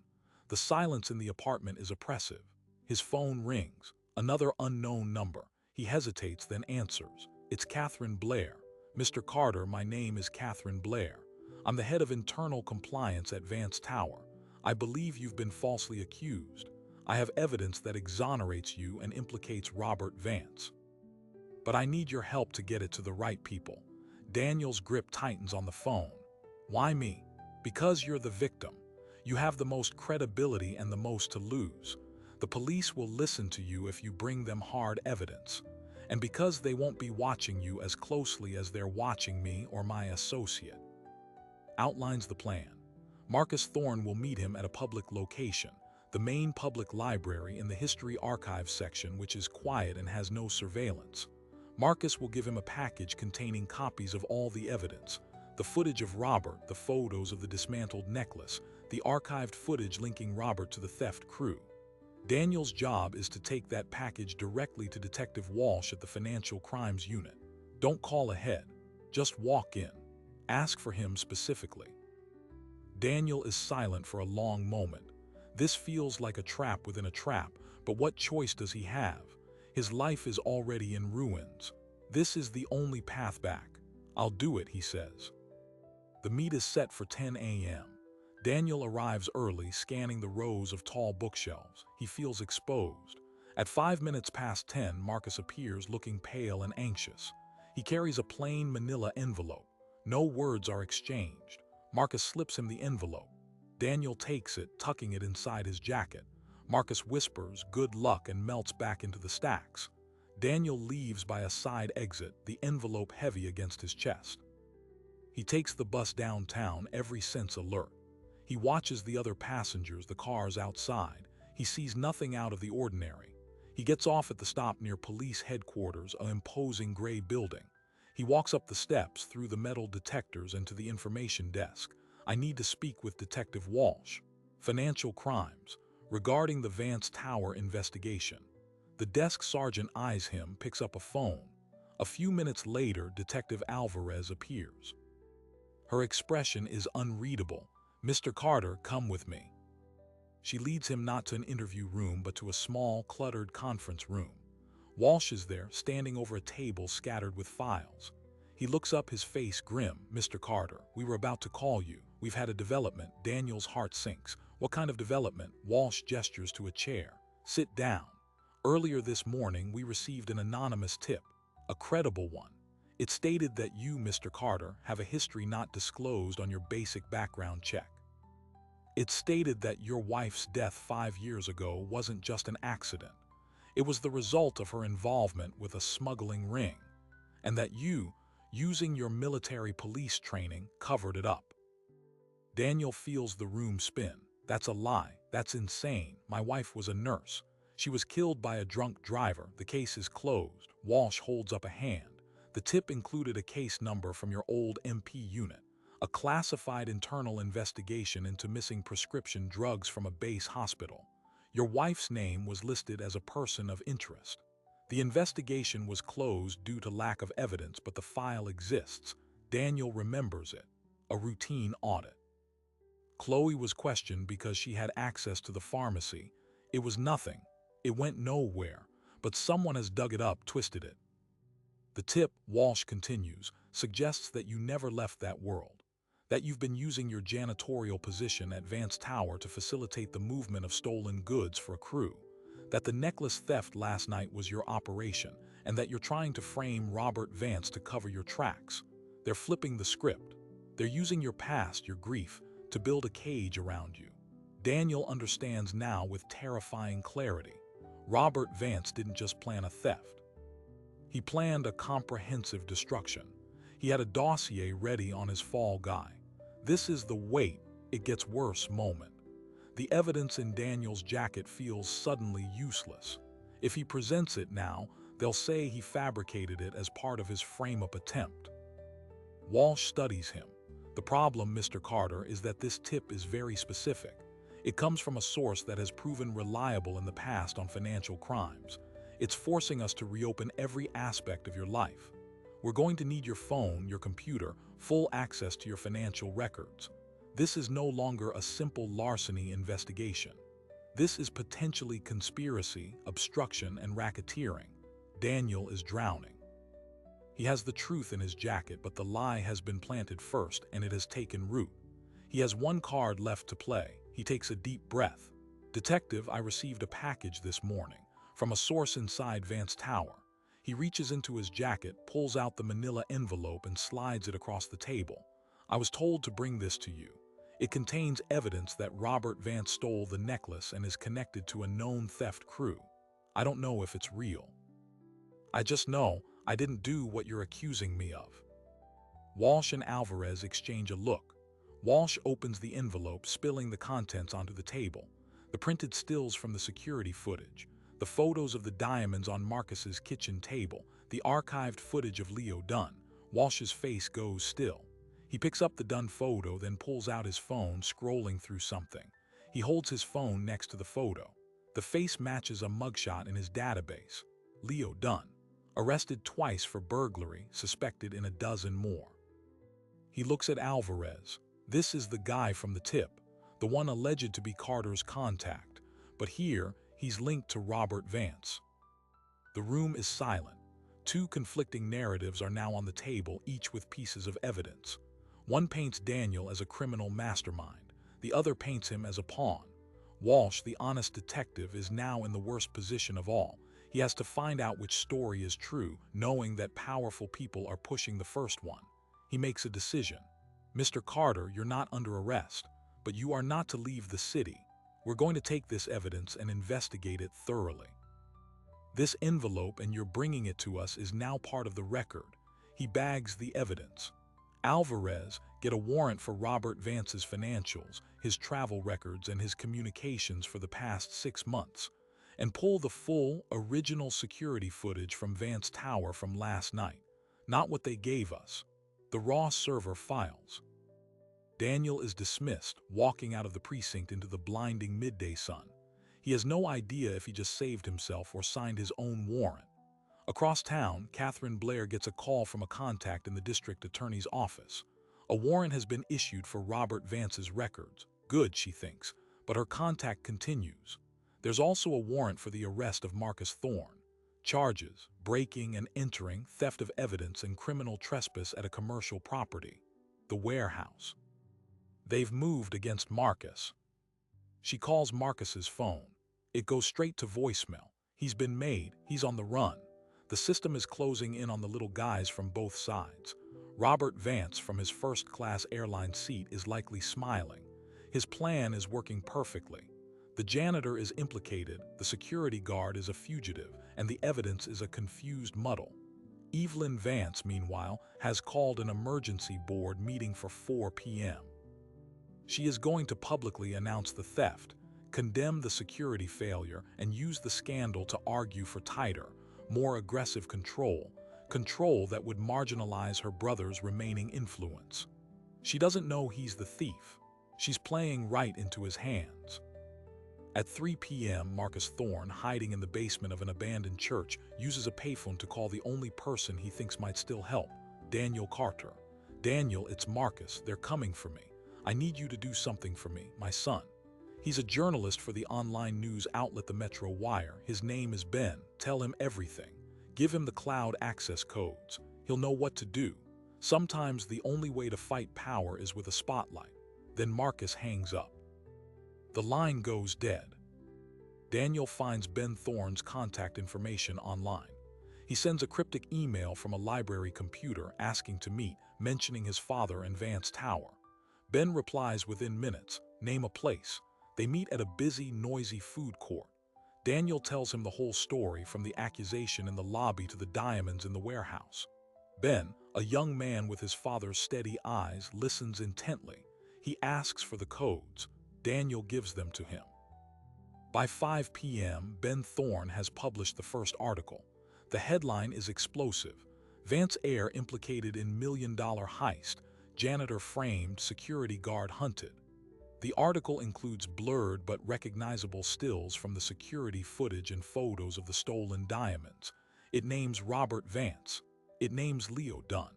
The silence in the apartment is oppressive. His phone rings. Another unknown number. He hesitates, then answers. It's Catherine Blair. Mr. Carter, my name is Catherine Blair. I'm the head of internal compliance at Vance Tower. I believe you've been falsely accused. I have evidence that exonerates you and implicates Robert Vance. But I need your help to get it to the right people. Daniel's grip tightens on the phone. Why me? Because you're the victim. You have the most credibility and the most to lose. The police will listen to you if you bring them hard evidence. And because they won't be watching you as closely as they're watching me or my associate. Outlines the plan. Marcus Thorne will meet him at a public location, the main public library in the History Archives section, which is quiet and has no surveillance. Marcus will give him a package containing copies of all the evidence, the footage of Robert, the photos of the dismantled necklace, the archived footage linking Robert to the theft crew. Daniel's job is to take that package directly to Detective Walsh at the Financial Crimes Unit. Don't call ahead. Just walk in. Ask for him specifically. Daniel is silent for a long moment. This feels like a trap within a trap, but what choice does he have? His life is already in ruins. This is the only path back. I'll do it, he says. The meet is set for 10 a.m. Daniel arrives early, scanning the rows of tall bookshelves. He feels exposed. At 5 minutes past 10, Marcus appears looking pale and anxious. He carries a plain manila envelope. No words are exchanged. Marcus slips him the envelope. Daniel takes it, tucking it inside his jacket. Marcus whispers, "Good luck," and melts back into the stacks. Daniel leaves by a side exit, the envelope heavy against his chest. He takes the bus downtown, every sense alert. He watches the other passengers, the cars outside. He sees nothing out of the ordinary. He gets off at the stop near police headquarters, an imposing gray building. He walks up the steps, through the metal detectors, and to the information desk. I need to speak with Detective Walsh. Financial crimes. Regarding the Vance Tower investigation. The desk sergeant eyes him, picks up a phone. A few minutes later, Detective Alvarez appears. Her expression is unreadable. "Mr. Carter, come with me." She leads him not to an interview room, but to a small, cluttered conference room. Walsh is there, standing over a table scattered with files. He looks up, his face grim. "Mr. Carter, we were about to call you. We've had a development." Daniel's heart sinks. "What kind of development?" Walsh gestures to a chair. "Sit down. Earlier this morning, we received an anonymous tip, a credible one. It stated that you, Mr. Carter, have a history not disclosed on your basic background check. It stated that your wife's death 5 years ago wasn't just an accident. It was the result of her involvement with a smuggling ring, and that you, using your military police training, covered it up." Daniel feels the room spin. "That's a lie. That's insane. My wife was a nurse. She was killed by a drunk driver. The case is closed." Walsh holds up a hand. "The tip included a case number from your old MP unit, a classified internal investigation into missing prescription drugs from a base hospital. Your wife's name was listed as a person of interest. The investigation was closed due to lack of evidence, but the file exists." Daniel remembers it. A routine audit. Chloe was questioned because she had access to the pharmacy. It was nothing. It went nowhere, but someone has dug it up, twisted it. The tip, Walsh continues, suggests that you never left that world, that you've been using your janitorial position at Vance Tower to facilitate the movement of stolen goods for a crew, that the necklace theft last night was your operation, and that you're trying to frame Robert Vance to cover your tracks. They're flipping the script. They're using your past, your grief, to build a cage around you. Daniel understands now with terrifying clarity. Robert Vance didn't just plan a theft. He planned a comprehensive destruction. He had a dossier ready on his fall guy. This is the wait, it gets worse moment. The evidence in Daniel's jacket feels suddenly useless. If he presents it now, they'll say he fabricated it as part of his frame-up attempt. Walsh studies him. The problem, Mr. Carter, is that this tip is very specific. It comes from a source that has proven reliable in the past on financial crimes. It's forcing us to reopen every aspect of your life. We're going to need your phone, your computer, full access to your financial records. This is no longer a simple larceny investigation. This is potentially conspiracy, obstruction, and racketeering. Daniel is drowning. He has the truth in his jacket, but the lie has been planted first, and it has taken root. He has one card left to play. He takes a deep breath. "Detective, I received a package this morning from a source inside Vance Tower." He reaches into his jacket, pulls out the manila envelope and slides it across the table. "I was told to bring this to you. It contains evidence that Robert Vance stole the necklace and is connected to a known theft crew. I don't know if it's real. I just know I didn't do what you're accusing me of." Walsh and Alvarez exchange a look. Walsh opens the envelope, spilling the contents onto the table. The printed stills from the security footage, the photos of the diamonds on Marcus's kitchen table, the archived footage of Leo Dunn. Walsh's face goes still. He picks up the Dunn photo, then pulls out his phone, scrolling through something. He holds his phone next to the photo. The face matches a mugshot in his database. Leo Dunn, arrested twice for burglary, suspected in a dozen more. He looks at Alvarez. This is the guy from the tip, the one alleged to be Carter's contact, but here he's linked to Robert Vance. The room is silent. Two conflicting narratives are now on the table, each with pieces of evidence. One paints Daniel as a criminal mastermind. The other paints him as a pawn. Walsh, the honest detective, is now in the worst position of all. He has to find out which story is true, knowing that powerful people are pushing the first one. He makes a decision. "Mr. Carter, you're not under arrest, but you are not to leave the city. We're going to take this evidence and investigate it thoroughly. This envelope, and you're bringing it to us, is now part of the record." He bags the evidence. "Alvarez, get a warrant for Robert Vance's financials, his travel records, and his communications for the past 6 months. And pull the full, original security footage from Vance Tower from last night. Not what they gave us. The raw server files." Daniel is dismissed, walking out of the precinct into the blinding midday sun. He has no idea if he just saved himself or signed his own warrant. Across town, Catherine Blair gets a call from a contact in the district attorney's office. A warrant has been issued for Robert Vance's records. Good, she thinks, but her contact continues. There's also a warrant for the arrest of Marcus Thorne. Charges: breaking and entering, theft of evidence, and criminal trespass at a commercial property, the warehouse. They've moved against Marcus. She calls Marcus's phone. It goes straight to voicemail. He's been made. He's on the run. The system is closing in on the little guys from both sides. Robert Vance, from his first-class airline seat, is likely smiling. His plan is working perfectly. The janitor is implicated, the security guard is a fugitive, and the evidence is a confused muddle. Evelyn Vance, meanwhile, has called an emergency board meeting for 4 p.m. She is going to publicly announce the theft, condemn the security failure, and use the scandal to argue for tighter, more aggressive control that would marginalize her brother's remaining influence. She doesn't know he's the thief. She's playing right into his hands. At 3 p.m., Marcus Thorne, hiding in the basement of an abandoned church, uses a payphone to call the only person he thinks might still help, Daniel Carter. "Daniel, it's Marcus. They're coming for me. I need you to do something for me, my son." He's a journalist for the online news outlet The Metro Wire. His name is Ben. Tell him everything. Give him the cloud access codes. He'll know what to do. Sometimes the only way to fight power is with a spotlight. Then Marcus hangs up. The line goes dead. Daniel finds Ben Thorne's contact information online. He sends a cryptic email from a library computer asking to meet, mentioning his father and Vance Tower. Ben replies within minutes, "Name a place." They meet at a busy, noisy food court. Daniel tells him the whole story, from the accusation in the lobby to the diamonds in the warehouse. Ben, a young man with his father's steady eyes, listens intently. He asks for the codes. Daniel gives them to him. By 5 p.m., Ben Thorne has published the first article. The headline is explosive. Vance heir implicated in million-dollar heist. Janitor framed, security guard hunted. The article includes blurred but recognizable stills from the security footage and photos of the stolen diamonds. It names Robert Vance. It names Leo Dunn.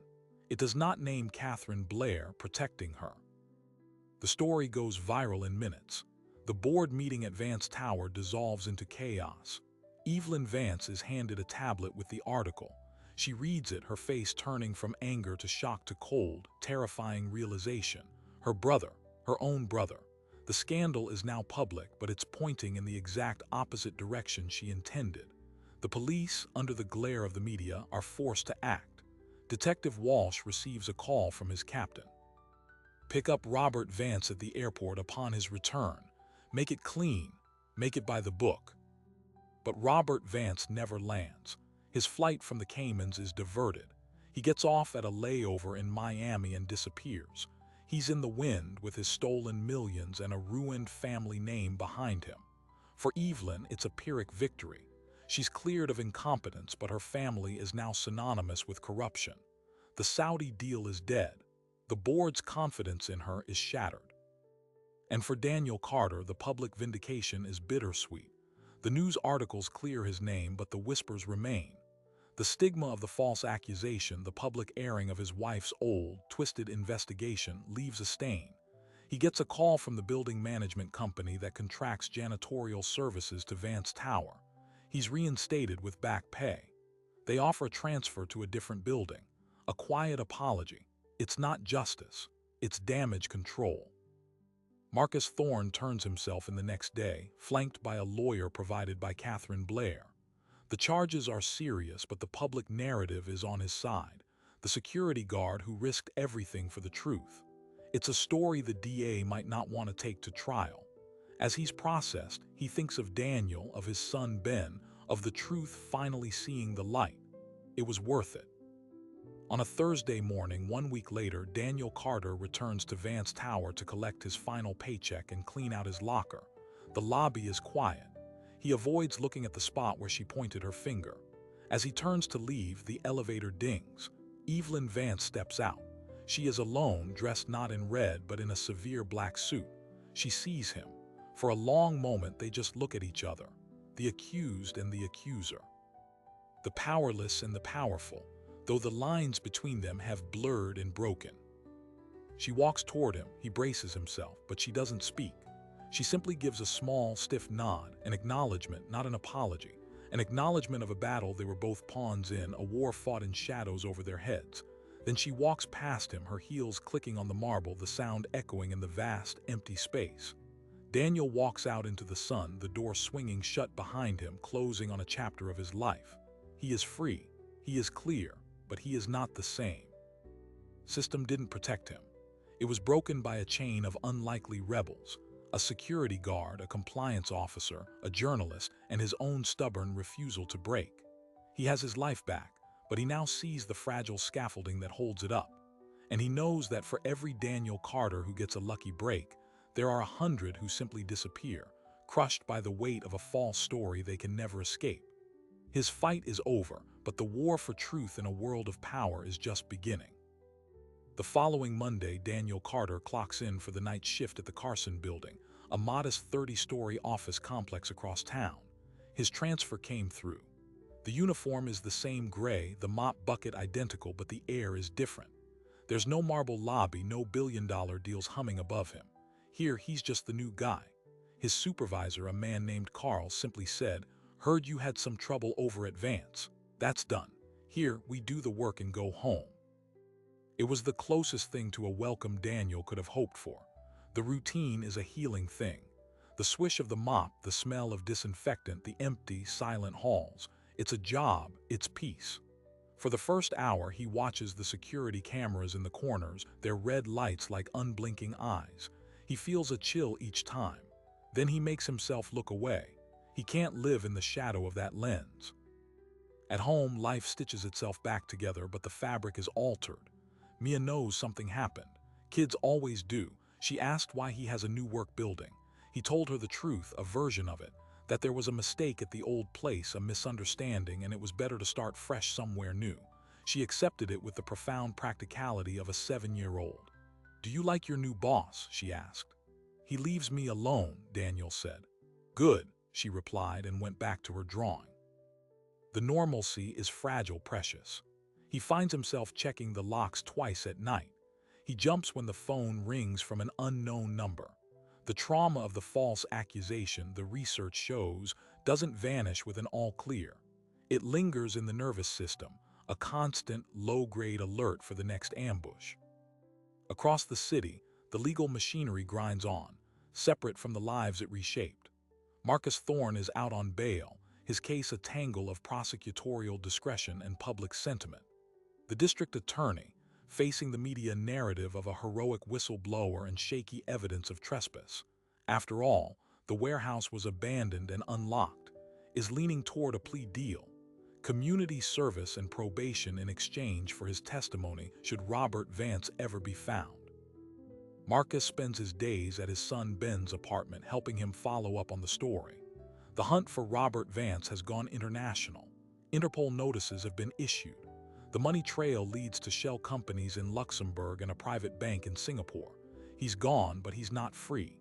It does not name Catherine Blair, protecting her. The story goes viral in minutes. The board meeting at Vance Tower dissolves into chaos. Evelyn Vance is handed a tablet with the article. She reads it, her face turning from anger to shock to cold, terrifying realization. Her brother, her own brother, The scandal is now public, but it's pointing in the exact opposite direction she intended. The police, under the glare of the media, are forced to act. Detective Walsh receives a call from his captain. Pick up Robert Vance at the airport upon his return. Make it clean. Make it by the book. But Robert Vance never lands. His flight from the Caymans is diverted. He gets off at a layover in Miami and disappears. He's in the wind with his stolen millions and a ruined family name behind him. For Evelyn, it's a Pyrrhic victory. She's cleared of incompetence, but her family is now synonymous with corruption. The Saudi deal is dead. The board's confidence in her is shattered. And for Daniel Carter, the public vindication is bittersweet. The news articles clear his name, but the whispers remain. The stigma of the false accusation, the public airing of his wife's old, twisted investigation, leaves a stain. He gets a call from the building management company that contracts janitorial services to Vance Tower. He's reinstated with back pay. They offer a transfer to a different building. A quiet apology. It's not justice. It's damage control. Marcus Thorne turns himself in the next day, flanked by a lawyer provided by Catherine Blair. The charges are serious, but the public narrative is on his side. The security guard who risked everything for the truth. It's a story the DA might not want to take to trial. As he's processed, he thinks of Daniel, of his son Ben, of the truth finally seeing the light. It was worth it. On a Thursday morning, 1 week later, Daniel Carter returns to Vance Tower to collect his final paycheck and clean out his locker. The lobby is quiet. He avoids looking at the spot where she pointed her finger. As he turns to leave, the elevator dings. Evelyn Vance steps out. She is alone, dressed not in red but in a severe black suit. She sees him. For a long moment, they just look at each other. The accused and the accuser. The powerless and the powerful, though the lines between them have blurred and broken. She walks toward him. He braces himself, but she doesn't speak. She simply gives a small, stiff nod, an acknowledgement, not an apology, an acknowledgement of a battle they were both pawns in, a war fought in shadows over their heads. Then she walks past him, her heels clicking on the marble, the sound echoing in the vast, empty space. Daniel walks out into the sun, the door swinging shut behind him, closing on a chapter of his life. He is free. He is clear, but he is not the same. System didn't protect him. It was broken by a chain of unlikely rebels. A security guard, a compliance officer, a journalist, and his own stubborn refusal to break. He has his life back, but he now sees the fragile scaffolding that holds it up. And he knows that for every Daniel Carter who gets a lucky break, there are 100 who simply disappear, crushed by the weight of a false story they can never escape. His fight is over, but the war for truth in a world of power is just beginning. The following Monday, Daniel Carter clocks in for the night shift at the Carson Building, a modest 30-story office complex across town. His transfer came through. The uniform is the same gray, the mop bucket identical, but the air is different. There's no marble lobby, no billion-dollar deals humming above him. Here, he's just the new guy. His supervisor, a man named Carl, simply said, "Heard you had some trouble over at Vance. That's done. Here, we do the work and go home." It was the closest thing to a welcome Daniel could have hoped for. The routine is a healing thing. The swish of the mop, the smell of disinfectant, the empty, silent halls. It's a job, it's peace. For the first hour, he watches the security cameras in the corners, their red lights like unblinking eyes. He feels a chill each time. Then he makes himself look away. He can't live in the shadow of that lens. At home, life stitches itself back together, but the fabric is altered. Mia knows something happened. Kids always do. She asked why he has a new work building. He told her the truth, a version of it, that there was a mistake at the old place, a misunderstanding, and it was better to start fresh somewhere new. She accepted it with the profound practicality of a 7-year-old. "Do you like your new boss?" she asked. "He leaves me alone," Daniel said. "Good," she replied and went back to her drawing. The normalcy is fragile, precious. He finds himself checking the locks twice at night. He jumps when the phone rings from an unknown number. The trauma of the false accusation, the research shows, doesn't vanish with an all clear. It lingers in the nervous system, a constant, low-grade alert for the next ambush. Across the city, the legal machinery grinds on. separate from the lives it reshaped. Marcus Thorne is out on bail, his case a tangle of prosecutorial discretion and public sentiment. The district attorney, facing the media narrative of a heroic whistleblower and shaky evidence of trespass, after all, the warehouse was abandoned and unlocked, is leaning toward a plea deal. Community service and probation in exchange for his testimony should Robert Vance ever be found. Marcus spends his days at his son Ben's apartment helping him follow up on the story. The hunt for Robert Vance has gone international. Interpol notices have been issued. The money trail leads to shell companies in Luxembourg and a private bank in Singapore. He's gone, but he's not free.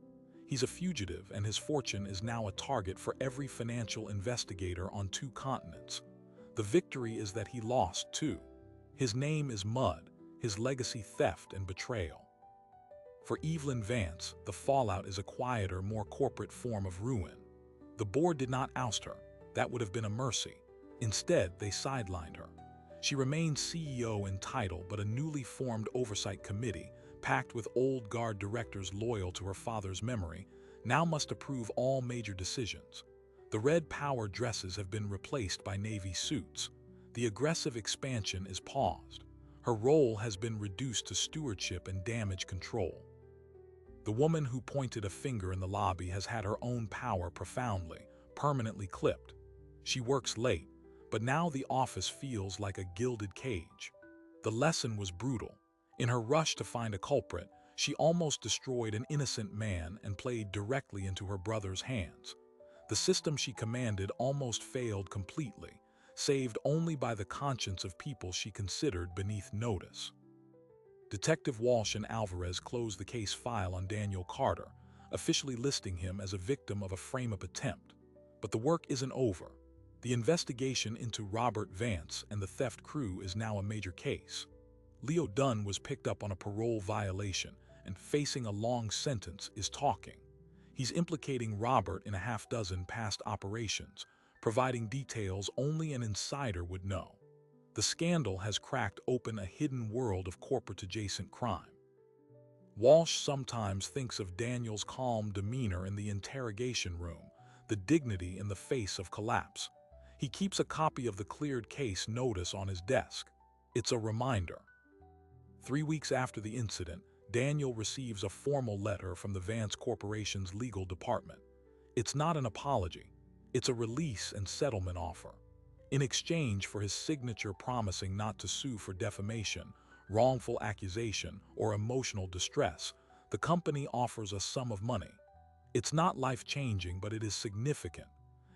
He's a fugitive, and his fortune is now a target for every financial investigator on 2 continents. The victory is that he lost, too. His name is mud, his legacy theft and betrayal. For Evelyn Vance, the fallout is a quieter, more corporate form of ruin. The board did not oust her. That would have been a mercy. Instead, they sidelined her. She remains CEO in title, but a newly formed oversight committee, packed with old guard directors loyal to her father's memory, now must approve all major decisions. The red power dresses have been replaced by navy suits. The aggressive expansion is paused. Her role has been reduced to stewardship and damage control. The woman who pointed a finger in the lobby has had her own power profoundly, permanently clipped. She works late, but now the office feels like a gilded cage. The lesson was brutal. In her rush to find a culprit, she almost destroyed an innocent man and played directly into her brother's hands. The system she commanded almost failed completely, saved only by the conscience of people she considered beneath notice. Detective Walsh and Alvarez closed the case file on Daniel Carter, officially listing him as a victim of a frame-up attempt. But the work isn't over. The investigation into Robert Vance and the theft crew is now a major case. Leo Dunn was picked up on a parole violation and, facing a long sentence, is talking. He's implicating Robert in a half-dozen past operations, providing details only an insider would know. The scandal has cracked open a hidden world of corporate-adjacent crime. Walsh sometimes thinks of Daniel's calm demeanor in the interrogation room, the dignity in the face of collapse. He keeps a copy of the cleared case notice on his desk. It's a reminder. 3 weeks after the incident, Daniel receives a formal letter from the Vance Corporation's legal department. It's not an apology. It's a release and settlement offer. In exchange for his signature promising not to sue for defamation, wrongful accusation, or emotional distress, the company offers a sum of money. It's not life-changing, but it is significant.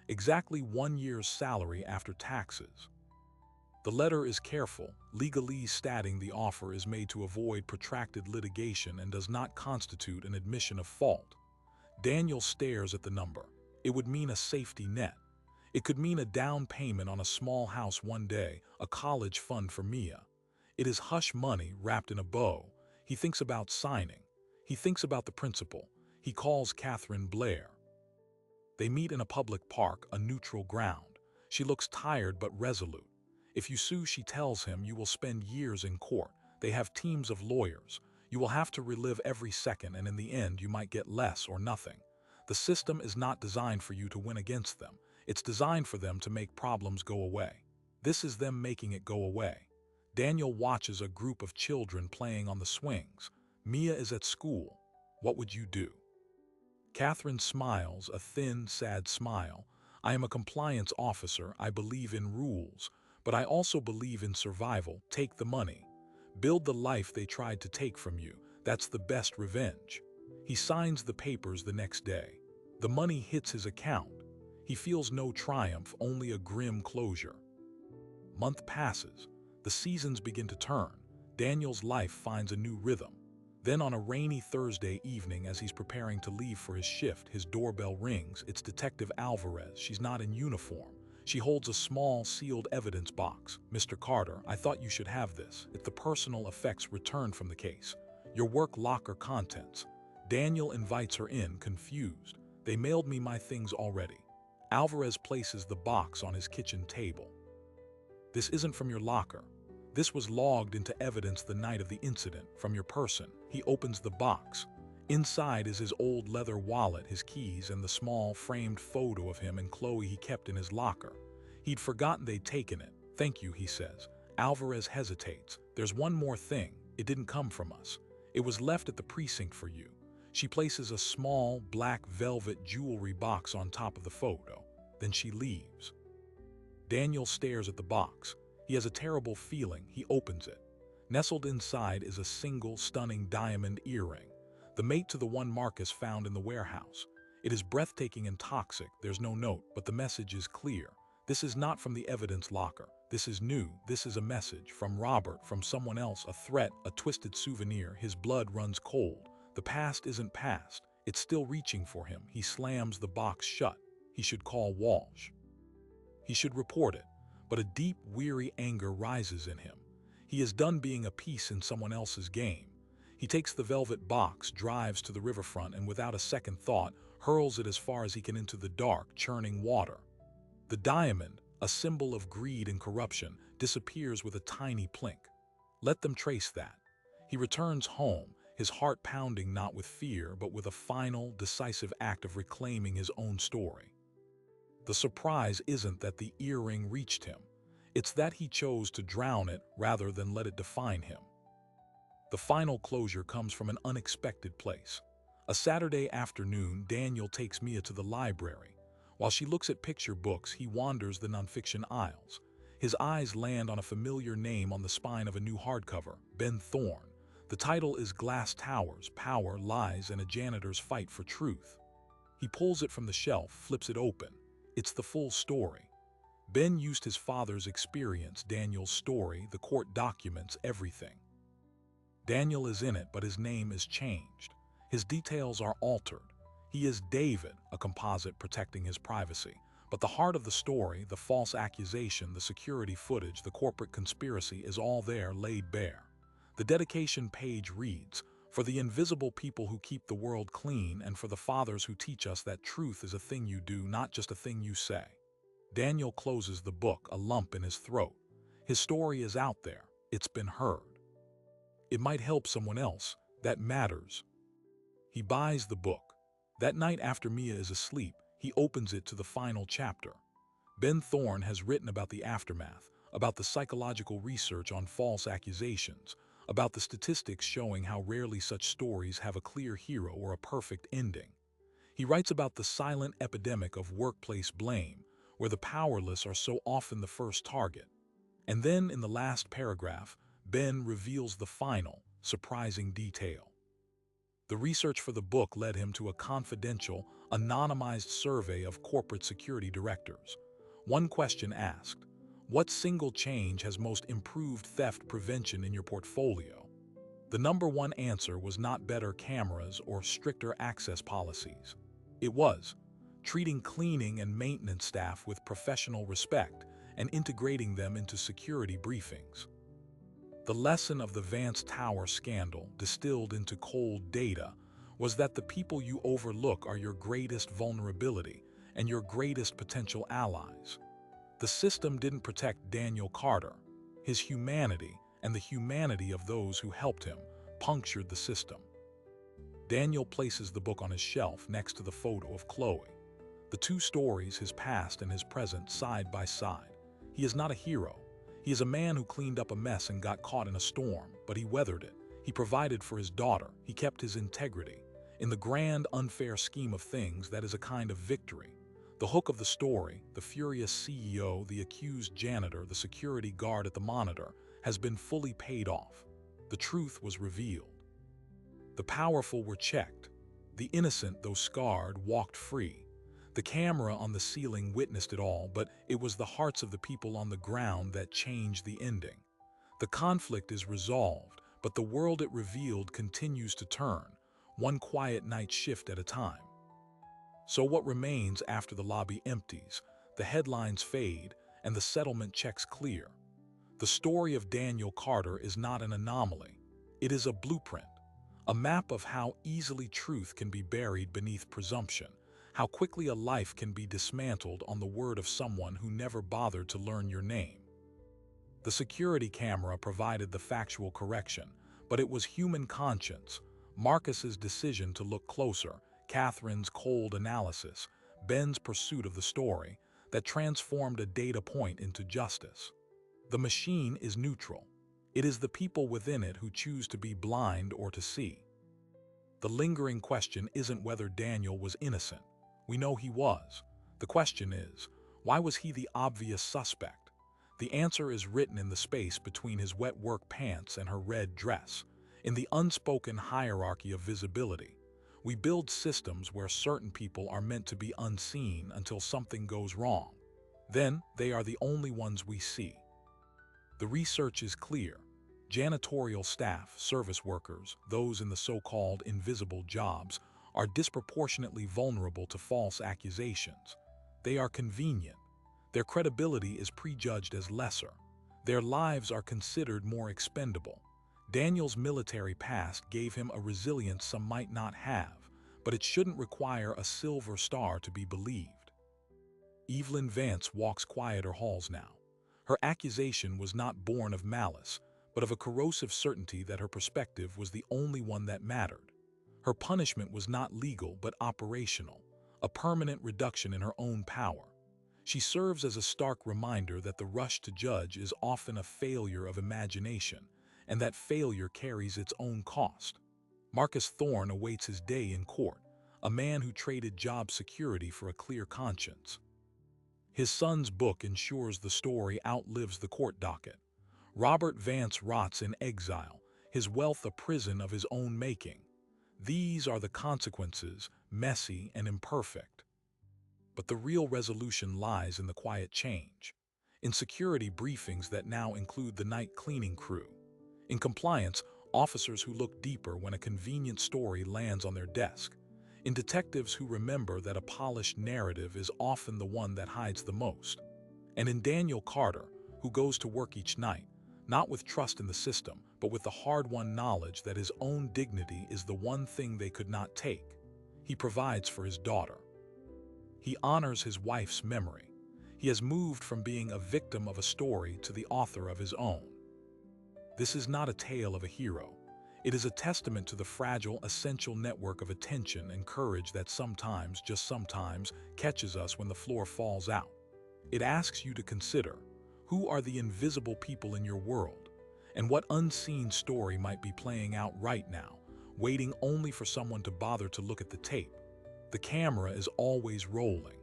Exactly 1 year's salary after taxes. The letter is careful, legalese stating the offer is made to avoid protracted litigation and does not constitute an admission of fault. Daniel stares at the number. It would mean a safety net. It could mean a down payment on a small house one day, a college fund for Mia. It is hush money wrapped in a bow. He thinks about signing. He thinks about the principal. He calls Catherine Blair. They meet in a public park, a neutral ground. She looks tired but resolute. If you sue, she tells him, you will spend years in court. They have teams of lawyers. You will have to relive every second, and in the end, you might get less or nothing. The system is not designed for you to win against them. It's designed for them to make problems go away. This is them making it go away. Daniel watches a group of children playing on the swings. Mia is at school. What would you do? Catherine smiles, a thin, sad smile. I am a compliance officer. I believe in rules. But I also believe in survival. Take the money. Build the life they tried to take from you. That's the best revenge. He signs the papers the next day. The money hits his account. He feels no triumph, only a grim closure. Month passes. The seasons begin to turn. Daniel's life finds a new rhythm. Then on a rainy Thursday evening, as he's preparing to leave for his shift, his doorbell rings. It's Detective Alvarez. She's not in uniform. She holds a small, sealed evidence box. Mr. Carter, I thought you should have this. It's the personal effects returned from the case. Your work locker contents. Daniel invites her in, confused. They mailed me my things already. Alvarez places the box on his kitchen table. This isn't from your locker. This was logged into evidence the night of the incident, from your person. He opens the box. Inside is his old leather wallet, his keys, and the small, framed photo of him and Chloe he kept in his locker. He'd forgotten they'd taken it. "Thank you," he says. Alvarez hesitates. "There's one more thing. It didn't come from us. It was left at the precinct for you." She places a small, black velvet jewelry box on top of the photo. Then she leaves. Daniel stares at the box. He has a terrible feeling. He opens it. Nestled inside is a single, stunning diamond earring, the mate to the one Marcus found in the warehouse. It is breathtaking and toxic. There's no note, but the message is clear. This is not from the evidence locker. This is new. This is a message from Robert, from someone else, a threat, a twisted souvenir. His blood runs cold. The past isn't past. It's still reaching for him. He slams the box shut. He should call Walsh. He should report it. But a deep, weary anger rises in him. He is done being a piece in someone else's game. He takes the velvet box, drives to the riverfront, and without a second thought, hurls it as far as he can into the dark, churning water. The diamond, a symbol of greed and corruption, disappears with a tiny plink. Let them trace that. He returns home, his heart pounding not with fear, but with a final, decisive act of reclaiming his own story. The surprise isn't that the earring reached him. It's that he chose to drown it rather than let it define him. The final closure comes from an unexpected place. A Saturday afternoon, Daniel takes Mia to the library. While she looks at picture books, he wanders the nonfiction aisles. His eyes land on a familiar name on the spine of a new hardcover, Ben Thorne. The title is Glass Towers, Power, Lies, and a Janitor's Fight for Truth. He pulls it from the shelf, flips it open. It's the full story. Ben used his father's experience, Daniel's story, the court documents, everything. Daniel is in it, but his name is changed. His details are altered. He is David, a composite protecting his privacy. But the heart of the story, the false accusation, the security footage, the corporate conspiracy is all there, laid bare. The dedication page reads, "For the invisible people who keep the world clean, and for the fathers who teach us that truth is a thing you do, not just a thing you say." Daniel closes the book, a lump in his throat. His story is out there. It's been heard. It might help someone else. That matters. He buys the book. That night after Mia is asleep, he opens it to the final chapter. Ben Thorne has written about the aftermath, about the psychological research on false accusations, about the statistics showing how rarely such stories have a clear hero or a perfect ending. He writes about the silent epidemic of workplace blame, where the powerless are so often the first target. And then, in the last paragraph, Ben reveals the final, surprising detail. The research for the book led him to a confidential, anonymized survey of corporate security directors. One question asked, "What single change has most improved theft prevention in your portfolio?" The number one answer was not better cameras or stricter access policies. It was treating cleaning and maintenance staff with professional respect and integrating them into security briefings. The lesson of the Vance Tower scandal, distilled into cold data, was that the people you overlook are your greatest vulnerability and your greatest potential allies. The system didn't protect Daniel Carter. His humanity and the humanity of those who helped him punctured the system. Daniel places the book on his shelf next to the photo of Chloe. The two stories, his past and his present, side by side. He is not a hero. He is a man who cleaned up a mess and got caught in a storm, but he weathered it. He provided for his daughter. He kept his integrity. In the grand, unfair scheme of things, that is a kind of victory. The hook of the story, the furious CEO, the accused janitor, the security guard at the monitor, has been fully paid off. The truth was revealed. The powerful were checked. The innocent, though scarred, walked free. The camera on the ceiling witnessed it all, but it was the hearts of the people on the ground that changed the ending. The conflict is resolved, but the world it revealed continues to turn, one quiet night shift at a time. So what remains after the lobby empties, the headlines fade, and the settlement checks clear? The story of Daniel Carter is not an anomaly. It is a blueprint, a map of how easily truth can be buried beneath presumption, how quickly a life can be dismantled on the word of someone who never bothered to learn your name. The security camera provided the factual correction, but it was human conscience, Marcus's decision to look closer, Catherine's cold analysis, Ben's pursuit of the story that transformed a data point into justice. The machine is neutral. It is the people within it who choose to be blind or to see. The lingering question isn't whether Daniel was innocent. We know he was. The question is, why was he the obvious suspect? The answer is written in the space between his wet work pants and her red dress, in the unspoken hierarchy of visibility. We build systems where certain people are meant to be unseen until something goes wrong. Then they are the only ones we see. The research is clear. Janitorial staff, service workers, those in the so-called invisible jobs, are disproportionately vulnerable to false accusations. They are convenient. Their credibility is prejudged as lesser. Their lives are considered more expendable. Daniel's military past gave him a resilience some might not have, but it shouldn't require a silver star to be believed. Evelyn Vance walks quieter halls now. Her accusation was not born of malice, but of a corrosive certainty that her perspective was the only one that mattered. Her punishment was not legal but operational, a permanent reduction in her own power. She serves as a stark reminder that the rush to judge is often a failure of imagination, and that failure carries its own cost. Marcus Thorne awaits his day in court, a man who traded job security for a clear conscience. His son's book ensures the story outlives the court docket. Robert Vance rots in exile, his wealth a prison of his own making. These are the consequences, messy and imperfect. But the real resolution lies in the quiet change, in security briefings that now include the night cleaning crew, in compliance, officers who look deeper when a convenient story lands on their desk, in detectives who remember that a polished narrative is often the one that hides the most, and in Daniel Carter, who goes to work each night, not with trust in the system, but with the hard-won knowledge that his own dignity is the one thing they could not take. He provides for his daughter. He honors his wife's memory. He has moved from being a victim of a story to the author of his own. This is not a tale of a hero. It is a testament to the fragile, essential network of attention and courage that sometimes, just sometimes, catches us when the floor falls out. It asks you to consider, who are the invisible people in your world? And what unseen story might be playing out right now, waiting only for someone to bother to look at the tape? The camera is always rolling.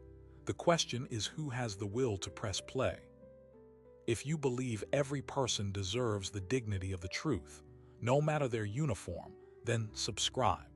The question is who has the will to press play? If you believe every person deserves the dignity of the truth, no matter their uniform, then subscribe.